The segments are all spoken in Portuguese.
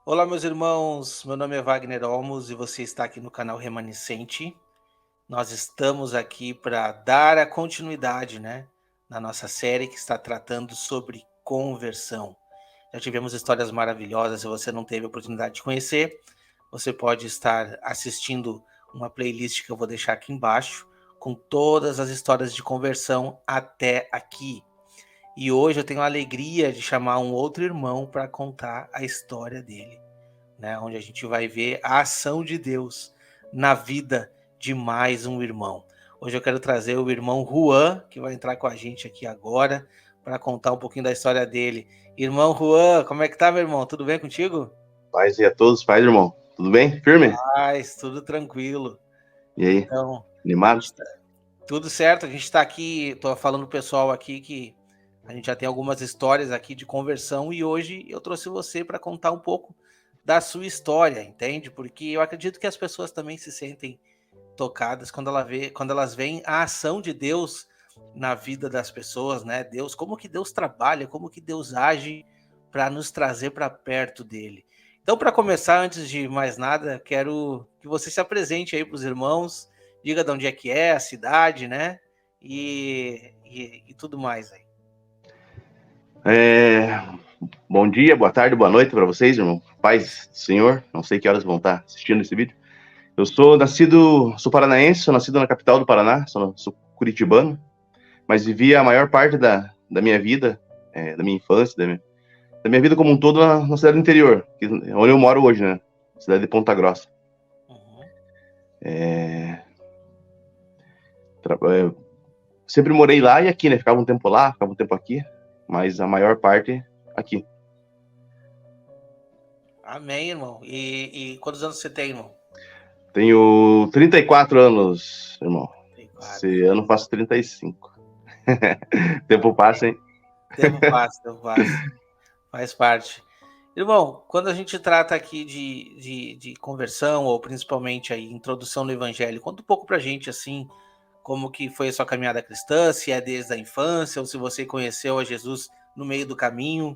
Olá, meus irmãos. Meu nome é Wagner Olmos e você está aqui no canal Remanescente. Nós estamos aqui para dar a continuidade, na nossa série que está tratando sobre conversão. Já tivemos histórias maravilhosas. Se você não teve a oportunidade de conhecer, você pode estar assistindo uma playlist que eu vou deixar aqui embaixo, com todas as histórias de conversão até aqui. E hoje eu tenho a alegria de chamar um outro irmão para contar a história dele, onde a gente vai ver a ação de Deus na vida de mais um irmão. Hoje eu quero trazer o irmão Juan, que vai entrar com a gente aqui agora, para contar um pouquinho da história dele. Irmão Juan, como é que tá, meu irmão? Tudo bem contigo? Paz e a todos, paz, irmão. Tudo bem? Firme? Paz, tudo tranquilo. E aí? Então, a Animado? gente tudo certo, a gente está aqui, tô falando pro pessoal aqui que a gente já tem algumas histórias aqui de conversão e hoje eu trouxe você para contar um pouco da sua história, entende? Porque eu acredito que as pessoas também se sentem tocadas quando elas veem a ação de Deus na vida das pessoas, né? Deus, como que Deus trabalha, como que Deus age para nos trazer para perto dele. Então, para começar, antes de mais nada, quero que você se apresente aí para os irmãos, diga de onde é que é, a cidade, né? E tudo mais aí. Bom dia, boa tarde, boa noite para vocês, irmão. Paz do Senhor. Não sei que horas vão estar assistindo esse vídeo. Eu sou paranaense, sou nascido na capital do Paraná, sou curitibano, mas vivi a maior parte da minha vida, da minha infância, da minha vida como um todo na cidade do interior, onde eu moro hoje, né? Cidade de Ponta Grossa. Uhum. Sempre morei lá e aqui, né? Ficava um tempo lá, ficava um tempo aqui, mas a maior parte aqui. Amém, irmão. E quantos anos você tem, irmão? Tenho 34 anos, irmão. 34. Esse ano faço 35. Tempo passa, hein? Tempo passa, tempo passa. Faz parte. Irmão, quando a gente trata aqui de conversão, ou principalmente aí, introdução no evangelho, conta um pouco pra gente, assim, como que foi a sua caminhada cristã, se é desde a infância, ou se você conheceu a Jesus no meio do caminho.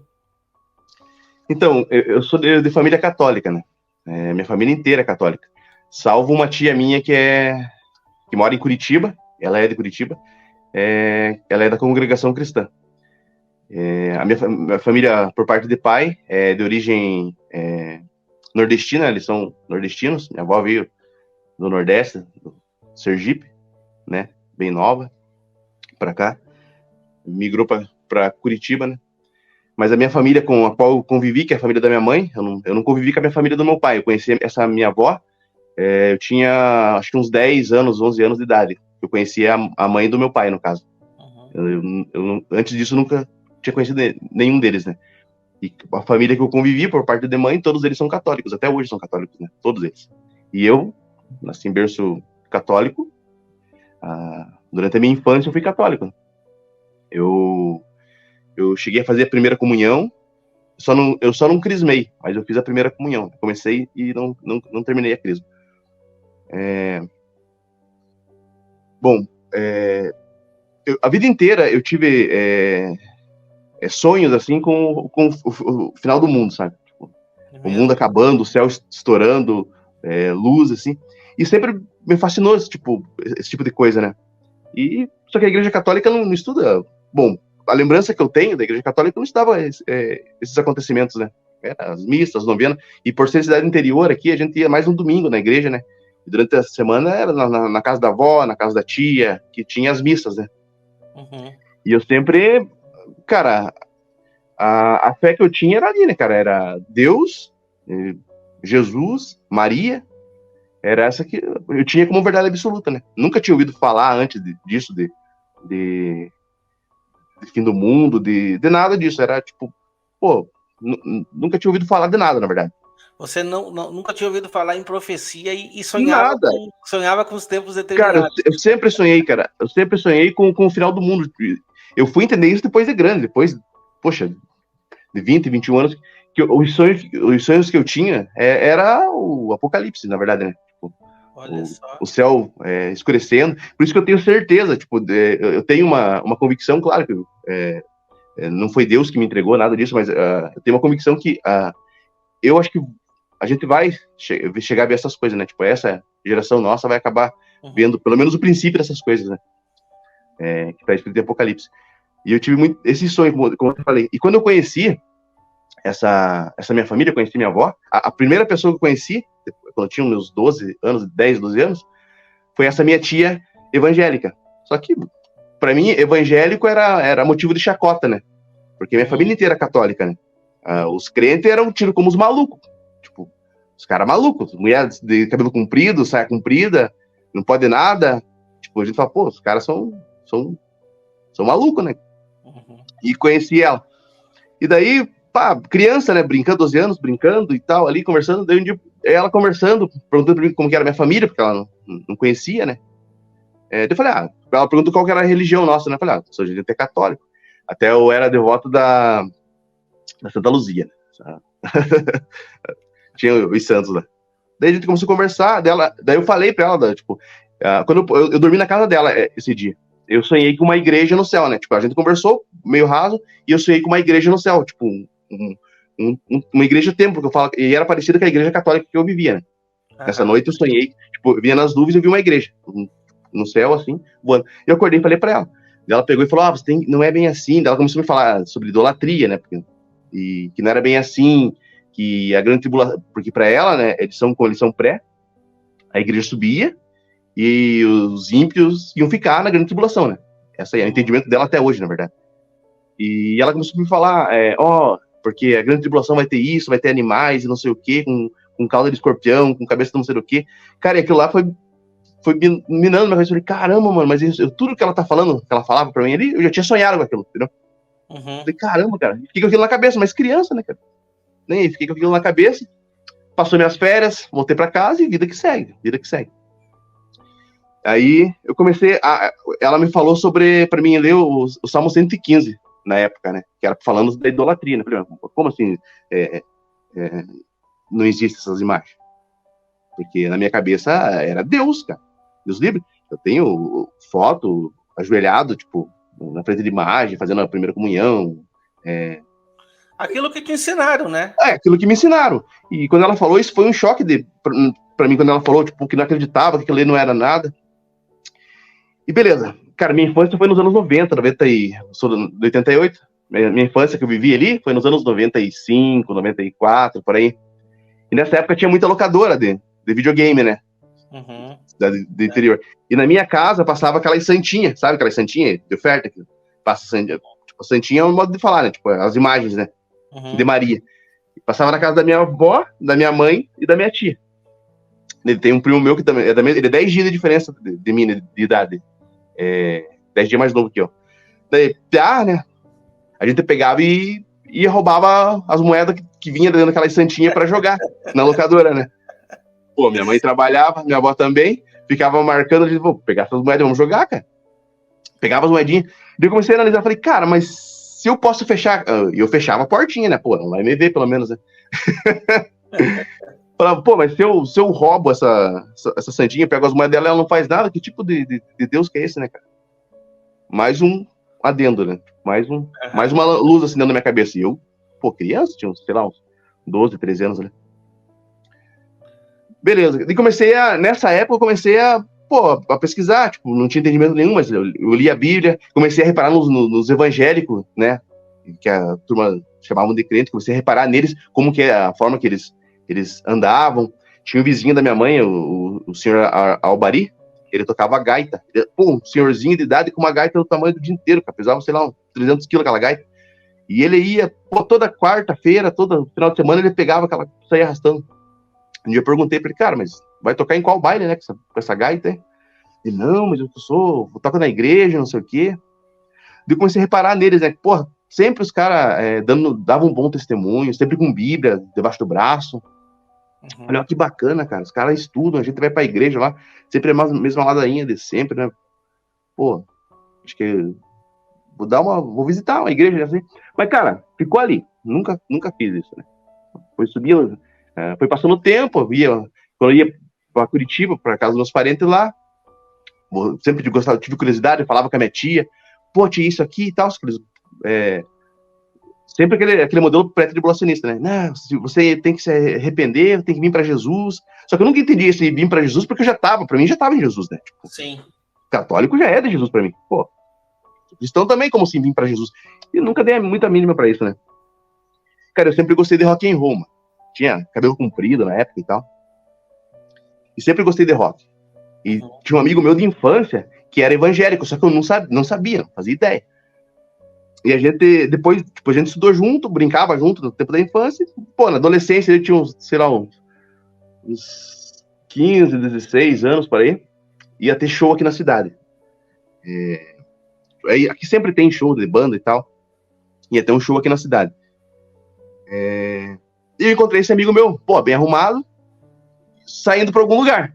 Então, eu sou de família católica, né? Minha família inteira é católica. Salvo uma tia minha que mora em Curitiba, ela é de Curitiba, ela é da congregação cristã. A minha família, por parte de pai, é de origem nordestina, eles são nordestinos. Minha avó veio do Nordeste, do Sergipe, né? Bem nova, para cá. Migrou para Curitiba, né? Mas a minha família com a qual eu convivi, que é a família da minha mãe, eu não convivi com a minha família do meu pai. Eu conheci essa minha avó, eu tinha acho que uns 10 anos, 11 anos de idade. Eu conheci a mãe do meu pai, no caso. Uhum. Antes disso, nunca tinha conhecido nenhum deles, né? E a família que eu convivi, por parte de mãe, todos eles são católicos. Até hoje são católicos, né? Todos eles. E eu, nasci em berço católico. Durante a minha infância, eu fui católico. Né? Eu cheguei a fazer a primeira comunhão. Eu só não crismei, mas eu fiz a primeira comunhão. Comecei e não terminei a crisma. Bom, a vida inteira eu tive sonhos assim com o final do mundo, sabe? Tipo, o mundo acabando, o céu estourando, luz, assim. E sempre me fascinou esse tipo de coisa, né? Só que a Igreja Católica não estuda. Bom, a lembrança que eu tenho da Igreja Católica não estudava esses acontecimentos, né? Era as missas, as novenas. E por ser cidade interior aqui, a gente ia mais no domingo na igreja, né? E durante a semana era na casa da avó, na casa da tia, que tinha as missas, né? Uhum. E eu sempre, cara, a fé que eu tinha era ali, né, cara? Era Deus, Jesus, Maria. Era essa que eu tinha como verdade absoluta, né? Nunca tinha ouvido falar antes disso, de fim do mundo, de nada disso. Era tipo, pô, nunca tinha ouvido falar de nada, na verdade. Você nunca tinha ouvido falar em profecia e Nada. sonhava com os tempos Cara, determinados. eu sempre sonhei, cara. Eu sempre sonhei com o final do mundo. Eu fui entender isso depois de grande, depois, poxa, de 20, 21 anos, que os sonhos que eu tinha era o apocalipse, na verdade, né? Tipo, Olha só. o céu escurecendo. Por isso que eu tenho certeza, tipo, eu tenho uma convicção, claro que não foi Deus que me entregou nada disso, mas eu tenho uma convicção que eu acho que a gente vai chegar a ver essas coisas, né? Tipo, essa geração nossa vai acabar vendo pelo menos o princípio dessas coisas, né? Que está escrito em Apocalipse. E eu tive muito esse sonho, como eu falei. E quando eu conheci essa minha família, conheci minha avó, a primeira pessoa que eu conheci, quando eu tinha meus 12 anos, 10, 12 anos, foi essa minha tia evangélica. Só que, para mim, evangélico era motivo de chacota, né? Porque minha família inteira é católica, né? Os crentes eram tidos como os malucos. Tipo, os caras malucos. Mulher de cabelo comprido, saia comprida, não pode nada. Tipo, a gente fala, pô, os caras são malucos, né? E conheci ela. E daí, pá, criança, né? Brincando, 12 anos, brincando e tal, ali, conversando. Daí um dia, ela conversando, perguntando pra mim como que era a minha família, porque ela não conhecia, né? Daí eu falei, ela perguntou qual que era a religião nossa, né? Eu falei, sou gente católico. Até eu era devoto da Santa Luzia, né? Tinha os santos lá. Daí a gente começou a conversar, daí eu falei pra ela, tipo, quando eu dormi na casa dela esse dia, eu sonhei com uma igreja no céu, né? Tipo, a gente conversou meio raso, e eu sonhei com uma igreja no céu, tipo, uma igreja templo, que eu falo, e era parecida com a igreja católica que eu vivia, né? Nessa noite eu sonhei, tipo, eu vinha nas nuvens e eu vi uma igreja, no céu, assim, voando. Eu acordei e falei pra ela. Ela pegou e falou, não é bem assim. Ela começou a me falar sobre idolatria, né? E que não era bem assim, que a grande tribulação, porque para ela, né, com eleição pré, a igreja subia e os ímpios iam ficar na grande tribulação, né? Esse é o entendimento dela até hoje, na verdade. E ela começou a me falar, porque a grande tribulação vai ter isso, vai ter animais e não sei o quê, com cauda de escorpião, com cabeça de não sei o quê. Cara, e aquilo lá foi minando minha cabeça. Eu falei, caramba, mano, mas tudo que ela tá falando, que ela falava pra mim ali, eu já tinha sonhado com aquilo, entendeu? Eu falei, caramba, cara, fiquei com aquilo na cabeça, mas criança, né, cara? Nem fiquei com aquilo na cabeça, passou minhas férias, voltei pra casa e vida que segue. Aí eu comecei ela me falou pra mim ler o Salmo 115 na época, né? Que era falando da idolatria, né? Falei, como assim não existem essas imagens? Porque na minha cabeça era Deus, cara. Deus livre. Eu tenho foto ajoelhado, tipo, na frente de imagem, fazendo a primeira comunhão. Aquilo que te ensinaram, né? Aquilo que me ensinaram. E quando ela falou, isso foi um choque pra mim, quando ela falou, tipo, que não acreditava, que aquilo ali não era nada. E beleza. Cara, minha infância foi nos anos 90, sou de 88. Minha infância que eu vivi ali foi nos anos 95, 94, por aí. E nessa época tinha muita locadora de videogame, né? Do interior. E na minha casa passava aquelas santinhas, sabe? Aquelas santinhas de oferta que passa santinha. Tipo, santinha é um modo de falar, né? Tipo, as imagens, né? De Maria. Passava na casa da minha avó, da minha mãe e da minha tia. Ele tem um primo meu que também ele é 10 dias de diferença de mim, de idade. 10 dias mais novo que eu. Daí, né? A gente pegava e roubava as moedas que vinha dentro daquelas santinhas pra jogar na locadora, né? Pô, minha mãe trabalhava, minha avó também, ficava marcando, eu disse, vou pegar essas moedas, vamos jogar, cara. Pegava as moedinhas. Daí eu comecei a analisar, falei, cara, mas se eu posso fechar... Eu fechava a portinha, né? Pô, não vai me ver, pelo menos, né? Falava, pô, mas se eu roubo essa santinha, pego as moedas dela, ela não faz nada, que tipo de Deus que é esse, né, cara? Mais um adendo, né? Mais uma luz assim dentro da minha cabeça. E eu, pô, criança, tinha uns, sei lá, uns 12, 13 anos, né? Beleza. E nessa época, eu comecei a pesquisar, tipo, não tinha entendimento nenhum, mas eu li a Bíblia, comecei a reparar nos evangélicos, né? Que a turma chamavam de crente, comecei a reparar neles, como que é a forma que eles andavam. Tinha um vizinho da minha mãe, o senhor Albari, ele tocava gaita. Um senhorzinho de idade com uma gaita do tamanho do dia inteiro, cara, pesava, sei lá, uns 300 quilos aquela gaita. E ele ia, toda quarta-feira, todo final de semana, ele pegava aquela, saía arrastando. Um dia eu perguntei pra ele, cara, mas vai tocar em qual baile, né, com essa gaita? Ele, não, mas eu toco na igreja, não sei o quê. Daí eu comecei a reparar neles, né, porra, sempre os caras davam um bom testemunho, sempre com Bíblia debaixo do braço. Olha que bacana, cara, os caras estudam, a gente vai pra igreja lá, sempre é a mesma ladainha de sempre, né? Pô, acho que vou visitar uma igreja assim. Mas, cara, ficou ali, nunca fiz isso, né? Foi passando o tempo, quando eu ia pra Curitiba, pra casa dos meus parentes lá, sempre tive curiosidade, eu falava com a minha tia, pô, tinha isso aqui e tal, sempre aquele modelo pré-tribulacionista, né? Não, você tem que se arrepender, tem que vir para Jesus. Só que eu nunca entendi esse vir para Jesus, porque para mim já estava em Jesus, né? Tipo, Sim. Católico já é de Jesus para mim. Pô, cristão também, como assim, vir para Jesus? E eu nunca dei muita mínima para isso, né? Cara, eu sempre gostei de rock and roll, mano. Tinha cabelo comprido na época e tal. E sempre gostei de rock. E tinha um amigo meu de infância que era evangélico, só que eu não sabia, não fazia ideia. E a gente, depois, tipo, a gente estudou junto, brincava junto no tempo da infância. Pô, na adolescência ele tinha uns, sei lá, uns 15, 16 anos, por aí. Ia ter show aqui na cidade. Aqui sempre tem show de banda e tal. Ia ter um show aqui na cidade. E eu encontrei esse amigo meu, pô, bem arrumado, saindo pra algum lugar.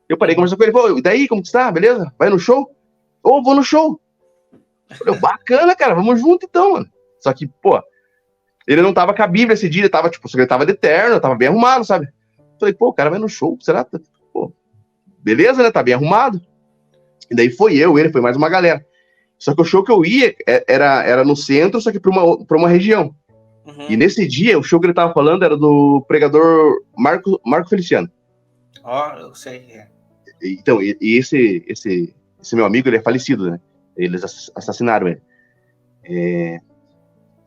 Eu parei conversando com ele, pô, e daí, como que está? Beleza? Vai no show? Ô, vou no show. Falei, bacana, cara, vamos junto então, mano. Só que, pô, ele não tava com a Bíblia esse dia, ele tava, tipo, ele tava de terno, tava bem arrumado, sabe? Falei, pô, o cara vai no show, será? Pô, beleza, né? Tá bem arrumado. E daí foi ele, foi mais uma galera. Só que o show que eu ia era no centro, só que pra uma região. E nesse dia, o show que ele tava falando era do pregador Marco Feliciano. Ó, eu sei. Então, e esse meu amigo, ele é falecido, né? Eles assassinaram ele.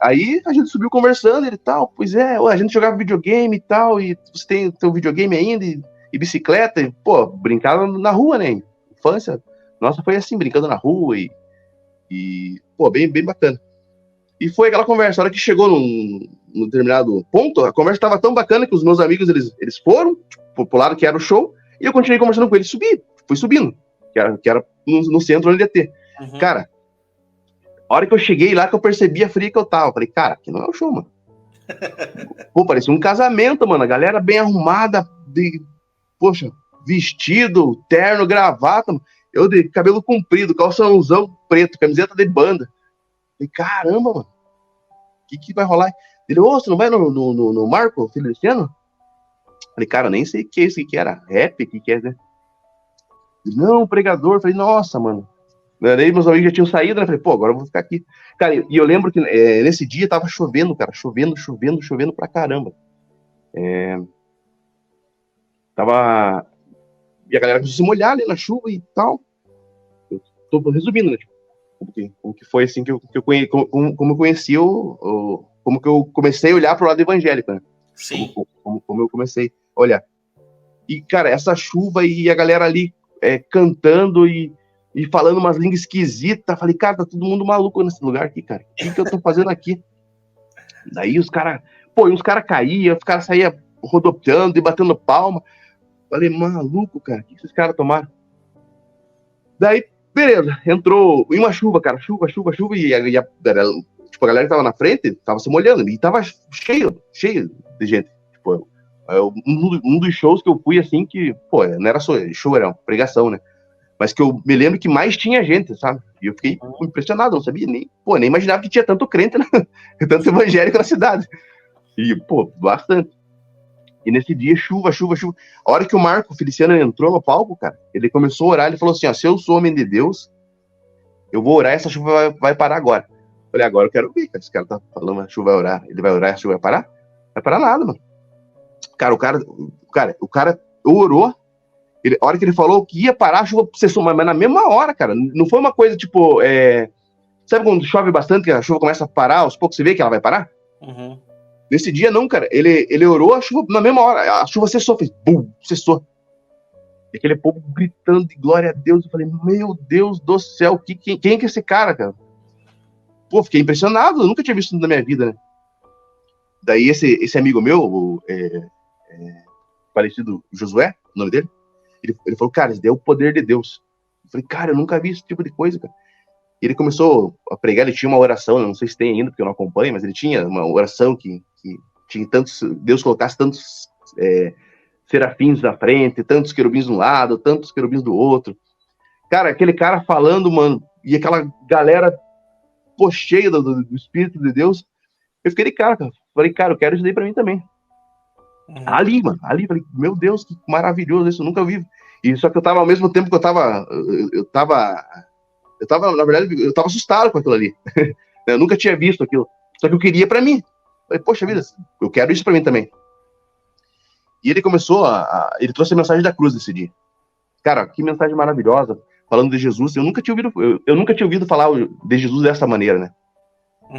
Aí a gente subiu conversando e tal, pois é, a gente jogava videogame e tal, e você tem teu videogame ainda, e bicicleta, e, pô, brincava na rua, né? Infância, nossa, foi assim, brincando na rua, e pô, bem bacana. E foi aquela conversa, a hora que chegou num determinado ponto, a conversa tava tão bacana que os meus amigos, eles foram, tipo, pro lado que era o show, e eu continuei conversando com eles, fui subindo, que era no centro onde ia ter. Cara, a hora que eu cheguei lá, que eu percebi a fria que eu tava, falei, cara, aqui não é o show, mano. Pô, parecia um casamento, mano, a galera bem arrumada, poxa, vestido, terno, gravata, mano. Eu de cabelo comprido, calçãozão preto, camiseta de banda. Falei, caramba, mano, o que vai rolar? Ele, você não vai no Marco Feliciano? Falei, cara, nem sei o que é isso, que era rap, o que é, né? Ele, não, pregador. Falei, nossa, mano. Daí meus amigos já tinham saído, né? Falei, pô, agora eu vou ficar aqui. Cara, e eu lembro que nesse dia tava chovendo, cara. Chovendo pra caramba. Tava... E a galera começou a se molhar ali na chuva e tal. Eu tô resumindo, né? Como que foi assim que eu como eu conheci como que eu comecei a olhar pro lado evangélico, né? Sim. Como eu comecei a olhar. E, cara, essa chuva e a galera ali cantando e falando umas línguas esquisitas. Falei, cara, tá todo mundo maluco nesse lugar aqui, cara. O que eu tô fazendo aqui? Daí os caras caíam, os caras saíam rodopiando e batendo palma. Falei, maluco, cara, o que esses caras tomaram? Daí, beleza, entrou em uma chuva, cara, chuva, e a galera que tava na frente tava se molhando, e tava cheio de gente. Tipo, um dos shows que eu fui, assim, que, pô, não era só show, era uma pregação, né? Mas que eu me lembro que mais tinha gente, sabe? E eu fiquei impressionado, não sabia nem imaginava que tinha tanto crente, né? Tanto evangélico na cidade. E, pô, bastante. E nesse dia, chuva. A hora que o Marco Feliciano entrou no palco, cara, ele começou a orar, ele falou assim, ó, se eu sou homem de Deus, eu vou orar, essa chuva vai parar agora. Eu falei, agora eu quero ver, cara, esse cara tá falando, a chuva vai orar, ele vai orar, a chuva vai parar? Não vai parar nada, mano. Cara, o cara orou, a hora que ele falou que ia parar, a chuva cessou, mas na mesma hora, cara, não foi uma coisa, tipo, sabe quando chove bastante, que a chuva começa a parar, aos poucos você vê que ela vai parar? Nesse dia, não, cara. Ele orou, a chuva, na mesma hora, a chuva cessou, fez bum, cessou. E aquele povo gritando de glória a Deus. Eu falei, meu Deus do céu, quem é que é esse cara, cara? Pô, fiquei impressionado, eu nunca tinha visto isso na minha vida, né? Daí esse amigo meu, falecido Josué, o nome dele, ele falou, cara, isso daí é o poder de Deus. Eu falei, cara, eu nunca vi esse tipo de coisa, cara. E ele começou a pregar, ele tinha uma oração, não sei se tem ainda, porque eu não acompanho, mas ele tinha uma oração que tinha tantos, Deus colocasse tantos serafins na frente, tantos querubins de um lado, tantos querubins do outro. Cara, aquele cara falando, mano, e aquela galera, pô, cheia do Espírito de Deus. Eu fiquei de cara, cara. Falei, cara, eu quero isso daí pra mim também. Ali, falei, meu Deus, que maravilhoso isso, eu nunca vi. E só que eu tava, ao mesmo tempo que eu tava, na verdade, eu tava assustado com aquilo ali. Eu nunca tinha visto aquilo. Só que eu queria pra mim. Falei, poxa vida, eu quero isso pra mim também. E ele começou ele trouxe a mensagem da cruz nesse dia. Cara, que mensagem maravilhosa, falando de Jesus. Eu nunca tinha ouvido falar de Jesus dessa maneira, né?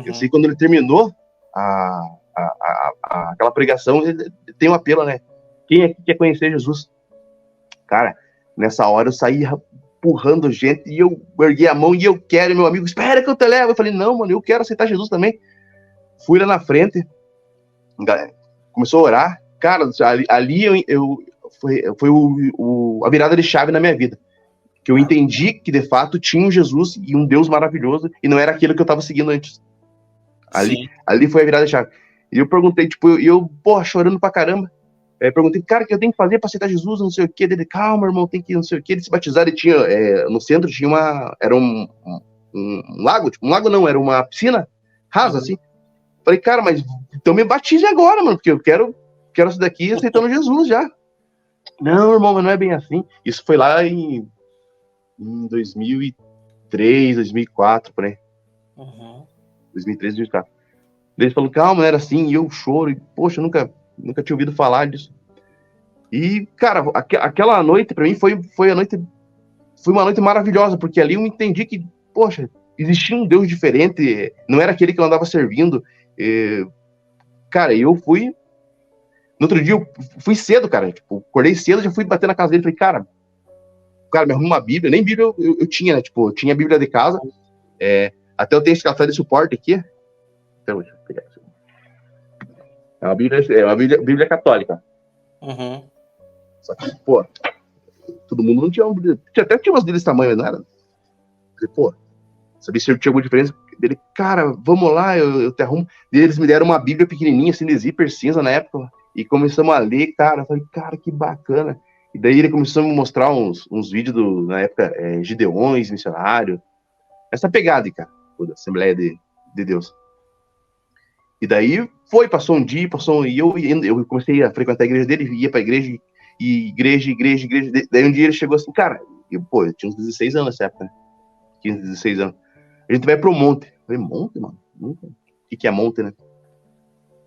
Eu sei que quando ele terminou aquela pregação, ele tem um apelo, né? Quem aqui quer conhecer Jesus? Cara, nessa hora eu saí empurrando gente e eu erguei a mão e eu quero, e meu amigo, espera que eu te levo. Eu falei, não, mano, eu quero aceitar Jesus também. Fui lá na frente, começou a orar. Cara, ali foi a virada de chave na minha vida. Que eu entendi que, de fato, tinha um Jesus e um Deus maravilhoso e não era aquilo que eu estava seguindo antes. Ali foi a virada de chave. E eu perguntei, tipo, porra, chorando pra caramba. Perguntei, cara, o que eu tenho que fazer pra aceitar Jesus, não sei o quê. Dele, calma, irmão, tem que não sei o quê. Ele se batizar, ele tinha, no centro tinha era um lago, tipo, um lago não, era uma piscina rasa, assim. Falei, cara, mas então me batize agora, mano, porque eu quero isso daqui aceitando Jesus já. Não, irmão, mas não é bem assim. Isso foi lá em 2003, 2004, por aí. 2003, 2004. Eles falaram, calma, não era assim, e eu choro, e poxa, eu nunca tinha ouvido falar disso. E, cara, aquela noite, pra mim, foi uma noite maravilhosa, porque ali eu entendi que, poxa, existia um Deus diferente, não era aquele que eu andava servindo. Cara, eu fui. No outro dia, eu fui cedo, cara. Tipo, acordei cedo, já fui bater na casa dele. Falei, cara, me arruma uma Bíblia. Nem Bíblia eu tinha, né? Tipo, eu tinha a Bíblia de casa. Até eu tenho esse café de suporte aqui. Então, deixa eu pegar isso. É uma Bíblia católica. Só que, pô, todo mundo não tinha uma Bíblia. Até tinha umas Bíblias desse tamanho, não era? Falei, pô, sabia se tinha alguma diferença. Dele, cara, vamos lá, eu te arrumo. E eles me deram uma Bíblia pequenininha, assim, de zíper cinza na época. E começamos a ler, cara. Eu falei, cara, que bacana. E daí ele começou a me mostrar uns vídeos na época, Gideões, missionário. Essa pegada, cara, da Assembleia de Deus. E daí passou um dia, e eu comecei a frequentar a igreja dele, ia pra igreja. Daí um dia ele chegou assim, cara, eu tinha uns 16 anos nessa época, né? 15, 16 anos. A gente vai pro monte. Eu falei, monte, mano? O que é monte, né?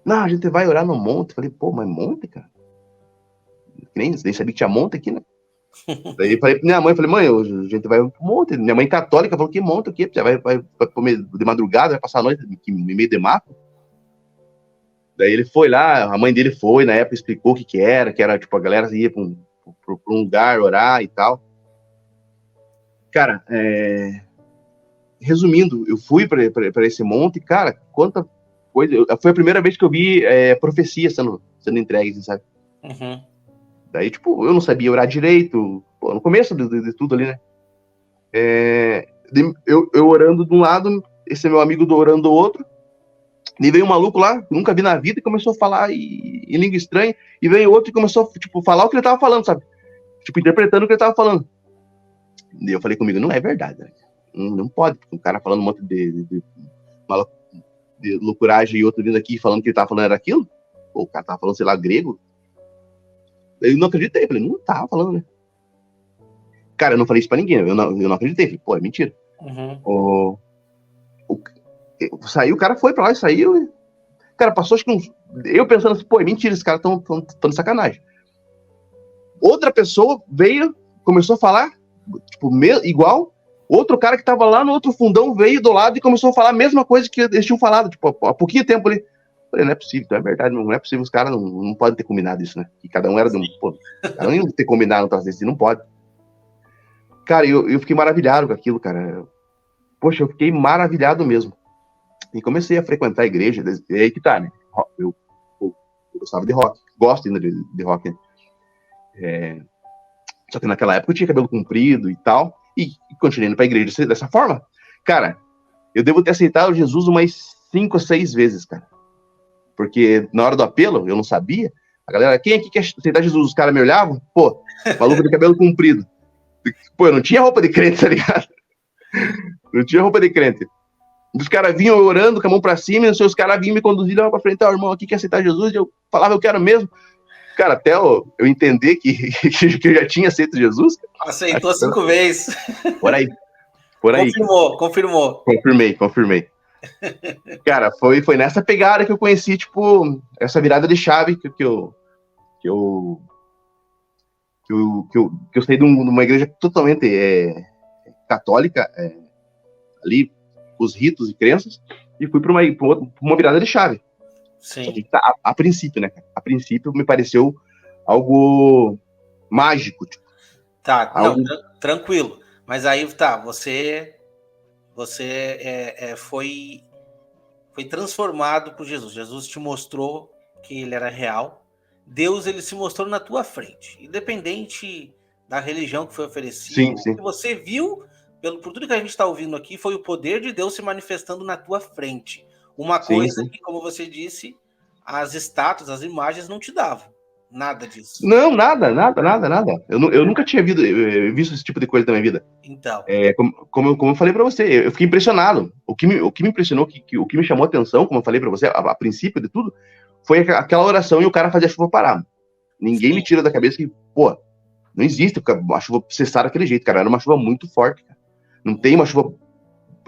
Não, a gente vai orar no monte. Eu falei, pô, mas monte, cara? Nem sabia que tinha monte aqui, né? Daí eu falei pra minha mãe, mãe, a gente vai pro monte. Minha mãe católica falou, que monte o quê? Você vai comer de madrugada, vai passar a noite no meio de mato? Daí ele foi lá, a mãe dele foi, na época explicou o que era, tipo, a galera ia pra um lugar orar e tal. Cara, resumindo, eu fui pra esse monte, cara, quanta coisa. Foi a primeira vez que eu vi profecia sendo entregue, sabe? Daí, tipo, eu não sabia orar direito, pô, no começo de tudo ali, né? Eu orando de um lado, esse meu amigo orando do outro, e veio um maluco lá, que nunca vi na vida, e começou a falar em língua estranha, e veio outro e começou a, tipo, falar o que ele tava falando, sabe? Tipo, interpretando o que ele tava falando. E eu falei comigo, não é verdade, né? Não pode, um cara falando um monte de loucuragem e outro vindo aqui falando que ele tava falando era aquilo. Pô, o cara tava falando, sei lá, grego. Eu não acreditei, falei, não tava falando, né? Cara, eu não falei isso pra ninguém, eu não acreditei, falei, pô, é mentira. Saiu, o cara foi pra lá e saiu. Cara, passou acho que eu pensando assim, pô, é mentira, esses caras tão de sacanagem. Outra pessoa veio, começou a falar, tipo, igual. Outro cara que tava lá no outro fundão veio do lado e começou a falar a mesma coisa que eles tinham falado, tipo, há pouquinho tempo ali. Falei, não é possível, então é verdade, não é possível, os caras não podem ter combinado isso, né? Que cada um era de um. Pô, cada um ia ter combinado um troço desse, não pode. Cara, eu fiquei maravilhado com aquilo, cara. Poxa, eu fiquei maravilhado mesmo. E comecei a frequentar a igreja, e aí que tá, né? Eu gostava de rock, gosto ainda de rock, né? Só que naquela época eu tinha cabelo comprido e tal, e continuei indo pra igreja dessa forma. Cara, eu devo ter aceitado Jesus umas 5 ou 6 vezes, cara. Porque na hora do apelo, eu não sabia. A galera, quem aqui quer aceitar Jesus? Os caras me olhavam, pô, maluco de cabelo comprido. Pô, eu não tinha roupa de crente, tá ligado? Não tinha roupa de crente. Os caras vinham orando com a mão pra cima, e os caras vinham me conduzir lá pra frente, irmão, aqui quer aceitar Jesus? E eu falava, eu quero mesmo. Cara, até eu entender que eu já tinha aceito Jesus. Aceitou 5 vezes. Por aí. Confirmou. Confirmei. Cara, foi nessa pegada que eu conheci, tipo, essa virada de chave que eu, que eu saí de uma igreja totalmente católica, ali, os ritos e crenças, e fui para uma virada de chave. Só Sim. que a princípio, né? A princípio me pareceu algo mágico, tipo, Tá, não, algo. tranquilo. Mas aí tá, você foi transformado por Jesus. Jesus te mostrou que ele era real. Deus ele se mostrou na tua frente, independente da religião que foi oferecida. Sim, O sim. que você viu, por tudo que a gente está ouvindo aqui, foi o poder de Deus se manifestando na tua frente. Uma Sim, coisa sim. que, como você disse, as estátuas, as imagens não te davam. Nada disso. Não, nada, nada, nada, nada. Eu nunca tinha visto esse tipo de coisa na minha vida. Então, Como eu falei para você, eu fiquei impressionado. O que me impressionou, o que me chamou a atenção, como eu falei para você, a princípio de tudo, foi aquela oração e o cara fazer a chuva parar. Ninguém me sim, tira da cabeça que, pô, não existe a chuva cessar daquele jeito, cara. Era uma chuva muito forte, cara. Não tem uma chuva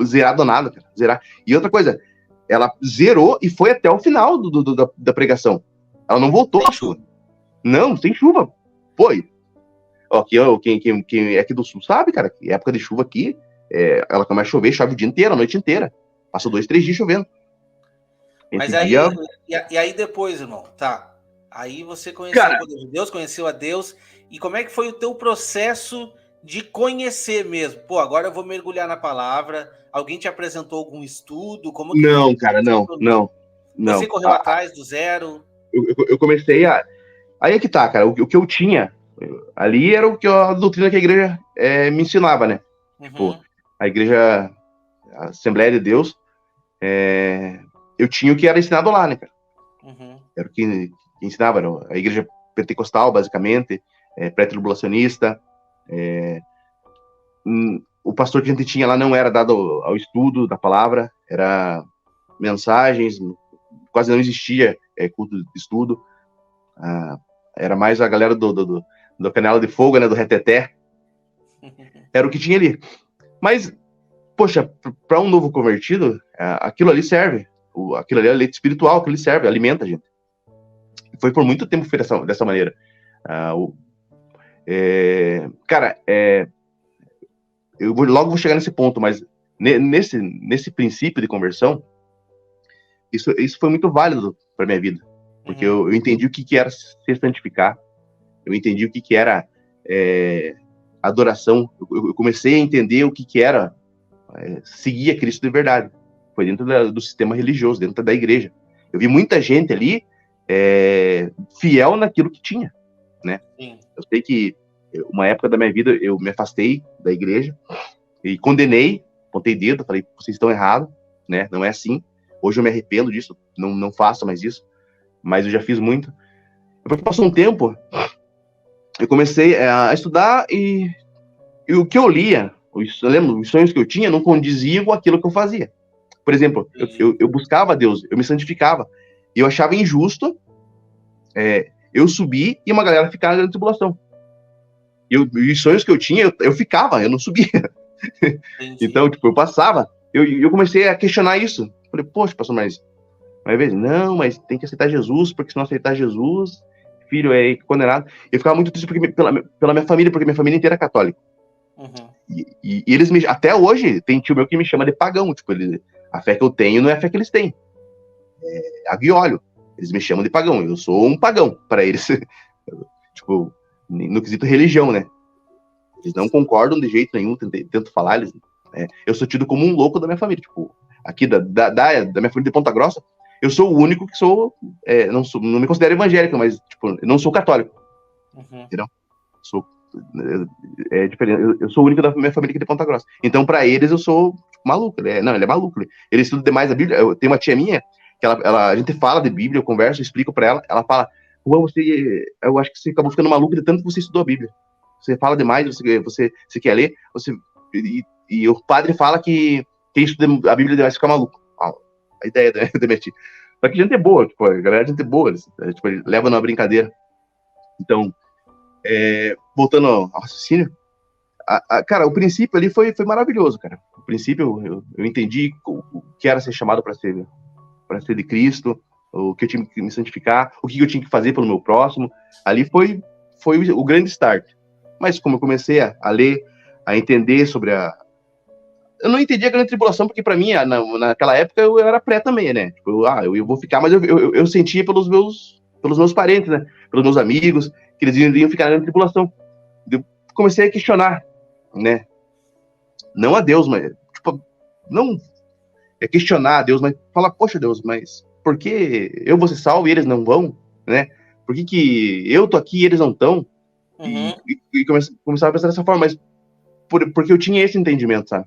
zerada ou nada, cara. Zerar. E outra coisa, ela zerou e foi até o final da pregação. Ela não voltou sem a chuva. chuva. Não, sem chuva. Foi. Ó, quem é aqui do sul sabe, cara, que época de chuva aqui, ela começa a chover, chove o dia inteiro, a noite inteira. Passa 2, 3 dias chovendo. Mas Esse aí, dia, e aí depois, irmão, tá. Aí você conheceu o cara, poder de Deus, conheceu a Deus, e como é que foi o teu processo de conhecer mesmo? Pô, agora eu vou mergulhar na palavra. Alguém te apresentou algum estudo? Como que não, cara, não, funcionou? não, Você não. correu atrás do zero? Eu comecei a. Aí é que tá, cara. O que eu tinha ali era a doutrina que a igreja me ensinava, né? Tipo, Uhum, a igreja, a Assembleia de Deus, eu tinha o que era ensinado lá, né, cara? uhum, Era o que ensinava, era a igreja pentecostal, basicamente, pré-tribulacionista. O pastor que a gente tinha lá não era dado ao estudo da palavra, era mensagens, quase não existia culto de estudo. Ah, era mais a galera do Canela de Fogo, né, do Reteté. Era o que tinha ali. Mas, poxa, para um novo convertido, aquilo ali serve. Aquilo ali é leite espiritual, aquilo ali serve, alimenta a gente. Foi por muito tempo foi dessa maneira. Ah, cara, logo vou chegar nesse ponto, mas nesse princípio de conversão, isso foi muito válido para minha vida. Porque uhum, eu entendi o que era se santificar, eu entendi o que era adoração, eu comecei a entender o que era seguir a Cristo de verdade. Foi dentro do sistema religioso, dentro da igreja. Eu vi muita gente ali fiel naquilo que tinha, né? sim, Eu sei que uma época da minha vida eu me afastei da igreja e condenei, apontei dedo, falei, vocês estão errados, né? Não é assim. Hoje eu me arrependo disso, não faço mais isso, mas eu já fiz muito. Depois que passou um tempo, eu comecei a estudar e o que eu lia, eu lembro, os sonhos que eu tinha não condiziam com aquilo que eu fazia. Por exemplo, entendi. eu buscava Deus, eu me santificava, e eu achava injusto eu subir e uma galera ficar na grande tribulação. E os sonhos que eu tinha, eu ficava, eu não subia. Entendi. Então, tipo, eu passava, eu comecei a questionar isso. Falei, poxa, pastor, mas vezes, não, mas tem que aceitar Jesus, porque se não aceitar Jesus, filho é condenado. Eu ficava muito triste pela minha família, porque minha família inteira é católica. Uhum, E eles até hoje, tem tio meu que me chama de pagão. Tipo, a fé que eu tenho não é a fé que eles têm. É aguiolho. Eles me chamam de pagão. Eu sou um pagão para eles. Tipo, no quesito religião, né? Eles não concordam de jeito nenhum, tento falar. Eu sou tido como um louco da minha família. Tipo, aqui da minha família de Ponta Grossa, eu sou o único que não me considero evangélico, mas, tipo, eu não sou católico. uhum. Entendeu? Sou diferente. Eu sou o único da minha família aqui de Ponta Grossa. Então, para eles, eu sou tipo, maluco. Ele é maluco. Ele estuda demais a Bíblia. Eu tenho uma tia minha que a gente fala de Bíblia, eu converso, eu explico para ela. Ela fala: eu acho que você acabou ficando maluco de tanto que você estudou a Bíblia. Você fala demais, você quer ler, e o padre fala que quem estuda a Bíblia demais fica maluco. A ideia da minha tia. Só que a gente é boa, tipo, a galera é gente boa, tipo, leva numa brincadeira. Então, voltando ao raciocínio, cara, o princípio ali foi maravilhoso, cara. O princípio eu entendi que era ser chamado para ser de Cristo, o que eu tinha que me santificar, o que eu tinha que fazer pelo meu próximo. Ali foi o grande start. Mas como eu comecei a ler, a entender sobre eu não entendia a grande tribulação, porque para mim, naquela época, eu era pré também, né? Tipo, eu vou ficar, mas eu sentia pelos meus parentes, né? Pelos meus amigos, que eles iriam ficar na grande tribulação. Eu comecei a questionar, né? Não a Deus, mas, tipo, não é questionar a Deus, mas falar, poxa, Deus, mas por que eu vou ser salvo e eles não vão, né? Por que eu tô aqui e eles não estão? Uhum. E começava a pensar dessa forma, mas porque eu tinha esse entendimento, sabe?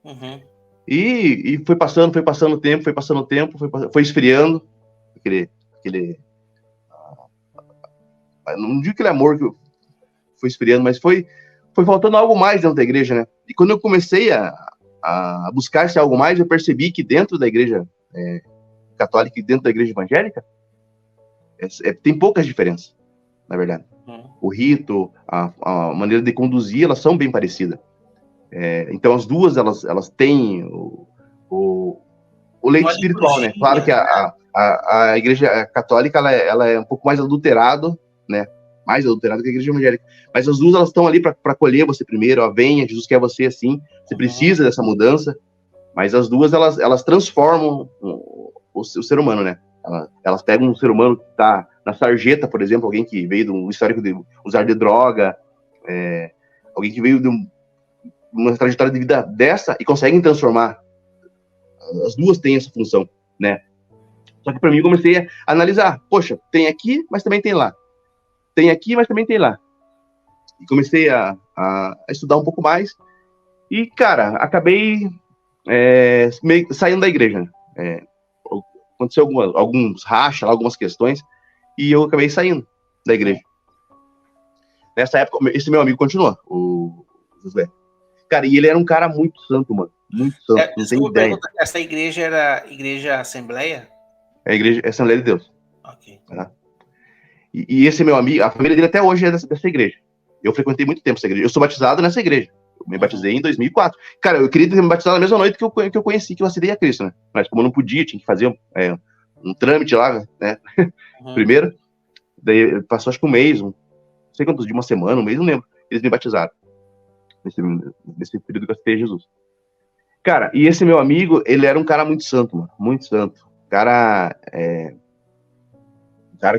Uhum. E foi passando o tempo, foi esfriando aquele não digo aquele amor que foi esfriando, mas foi faltando algo mais dentro da igreja, né? E quando eu comecei a buscar esse algo mais, eu percebi que dentro da igreja católica e dentro da igreja evangélica tem poucas diferenças, na verdade. O rito, a maneira de conduzir, elas são bem parecidas. Então as duas, elas têm o leite espiritual, né? Claro que a igreja católica, ela é um pouco mais adulterada, né? Mais adulterada que a igreja evangélica. Mas as duas, elas estão ali para acolher você primeiro, ó, venha, Jesus quer você assim, você precisa dessa mudança. Mas as duas, elas transformam o ser humano, né? Elas pegam um ser humano que está na sarjeta, por exemplo, alguém que veio de um histórico de usar de droga, alguém que veio de uma trajetória de vida dessa e conseguem transformar. As duas têm essa função, né? Só que para mim eu comecei a analisar, poxa, tem aqui, mas também tem lá. Tem aqui, mas também tem lá. E comecei a estudar um pouco mais e, cara, acabei saindo da igreja. Aconteceu alguns rachas, algumas questões, e eu acabei saindo da igreja. Nessa época, esse meu amigo continuou, o José. Cara, e ele era um cara muito santo, mano. Muito santo, não tem ideia. Essa igreja era Igreja Assembleia? É a igreja, é Assembleia de Deus. Ok. Tá? E esse meu amigo, a família dele até hoje é dessa igreja. Eu frequentei muito tempo essa igreja. Eu sou batizado nessa igreja. Eu me batizei em 2004. Cara, eu queria ter me batizado na mesma noite que eu conheci, que eu aceitei a Cristo, né? Mas como eu não podia, tinha que fazer um trâmite lá, né? Primeiro. Daí passou acho que um mês, não sei quantos dias, uma semana, um mês, não lembro. Eles me batizaram. Nesse período que eu aceitei Jesus. Cara, e esse meu amigo, ele era um cara muito santo, mano. Muito santo. Cara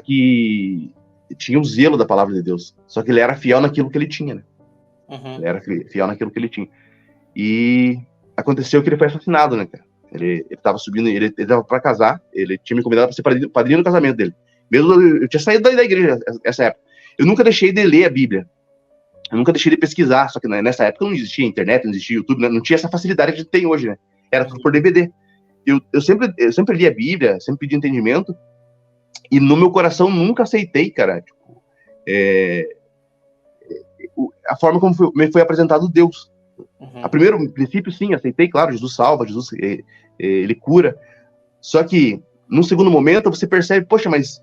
que tinha o zelo da palavra de Deus. Só que ele era fiel naquilo que ele tinha, né? Ele era fiel naquilo que ele tinha. E aconteceu que ele foi assassinado, né, cara? Ele tava subindo, ele tava pra casar, ele tinha me convidado pra ser padrinho do casamento dele. Mesmo eu tinha saído da igreja essa época. Eu nunca deixei de ler a Bíblia. Eu nunca deixei de pesquisar, só que nessa época não existia internet, não existia YouTube, né? Não tinha essa facilidade que a gente tem hoje, né? Era tudo por DVD. Eu sempre li a Bíblia, sempre pedi entendimento, e no meu coração nunca aceitei, cara, tipo, a forma como me foi apresentado Deus. A primeiro princípio, sim, aceitei, claro, Jesus salva, Jesus ele cura. Só que no segundo momento você percebe, poxa, mas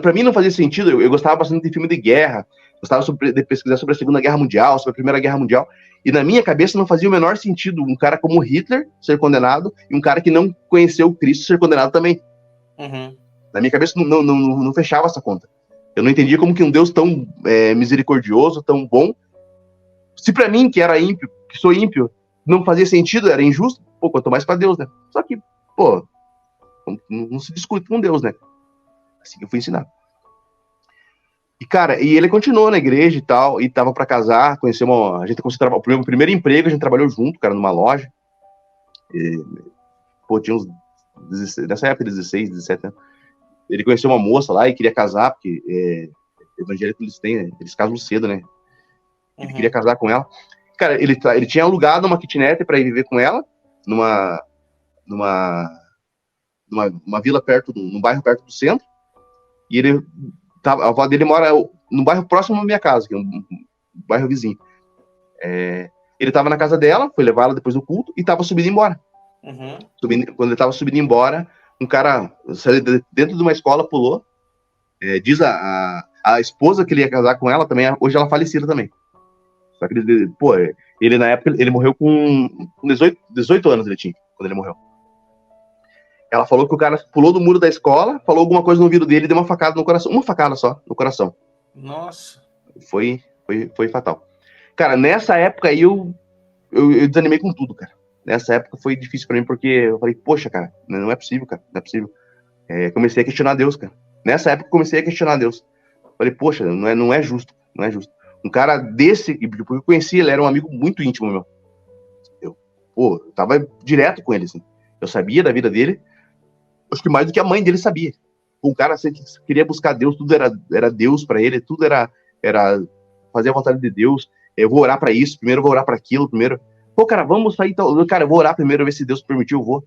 para mim não fazia sentido. Eu gostava bastante de filme de guerra, gostava de pesquisar sobre a Segunda Guerra Mundial, sobre a Primeira Guerra Mundial, e na minha cabeça não fazia o menor sentido um cara como Hitler ser condenado e um cara que não conheceu Cristo ser condenado também. Na minha cabeça não fechava essa conta. Eu não entendia como que um Deus tão misericordioso, tão bom, se para mim, que era ímpio, que sou ímpio, não fazia sentido, era injusto, pô, quanto mais para Deus, né? Só que, pô, não se discute com Deus, né? Assim que eu fui ensinado. E, cara, ele continuou na igreja e tal, e tava para casar, conheceu a gente conseguiu o primeiro emprego, a gente trabalhou junto, cara, numa loja. E, pô, tinha uns 16, nessa época, 16, 17 anos. Ele conheceu uma moça lá e queria casar, porque evangélico eles casam cedo, né? Ele queria casar com ela. Cara, ele tinha alugado uma kitnet para ir viver com ela, numa vila num bairro perto do centro. E a avó dele mora num bairro próximo da minha casa, que é um bairro vizinho. Ele estava na casa dela, foi levar ela depois do culto e estava subindo embora. Quando ele estava subindo embora, um cara saiu dentro de uma escola, pulou. Diz a esposa que ele ia casar com ela também, hoje ela é falecida também. Só que ele na época, ele morreu com 18 anos, ele tinha, quando ele morreu. Ela falou que o cara pulou do muro da escola, falou alguma coisa no ouvido dele e deu uma facada no coração. Uma facada só, no coração. Nossa. Foi fatal. Cara, nessa época aí eu desanimei com tudo, cara. Nessa época foi difícil pra mim, porque eu falei, poxa, cara, não é possível, cara, não é possível. Comecei a questionar Deus, cara. Nessa época eu comecei a questionar Deus. Falei, poxa, não é justo, não é justo. Um cara desse, porque eu conheci, ele era um amigo muito íntimo meu. Eu tava direto com ele, assim. Eu sabia da vida dele, acho que mais do que a mãe dele sabia. Um cara assim, que queria buscar Deus, tudo era Deus pra ele, tudo era fazer a vontade de Deus. Eu vou orar pra isso, primeiro eu vou orar pra aquilo, primeiro. Pô, cara, vamos sair, então. Cara, eu vou orar primeiro, ver se Deus permitiu, eu vou.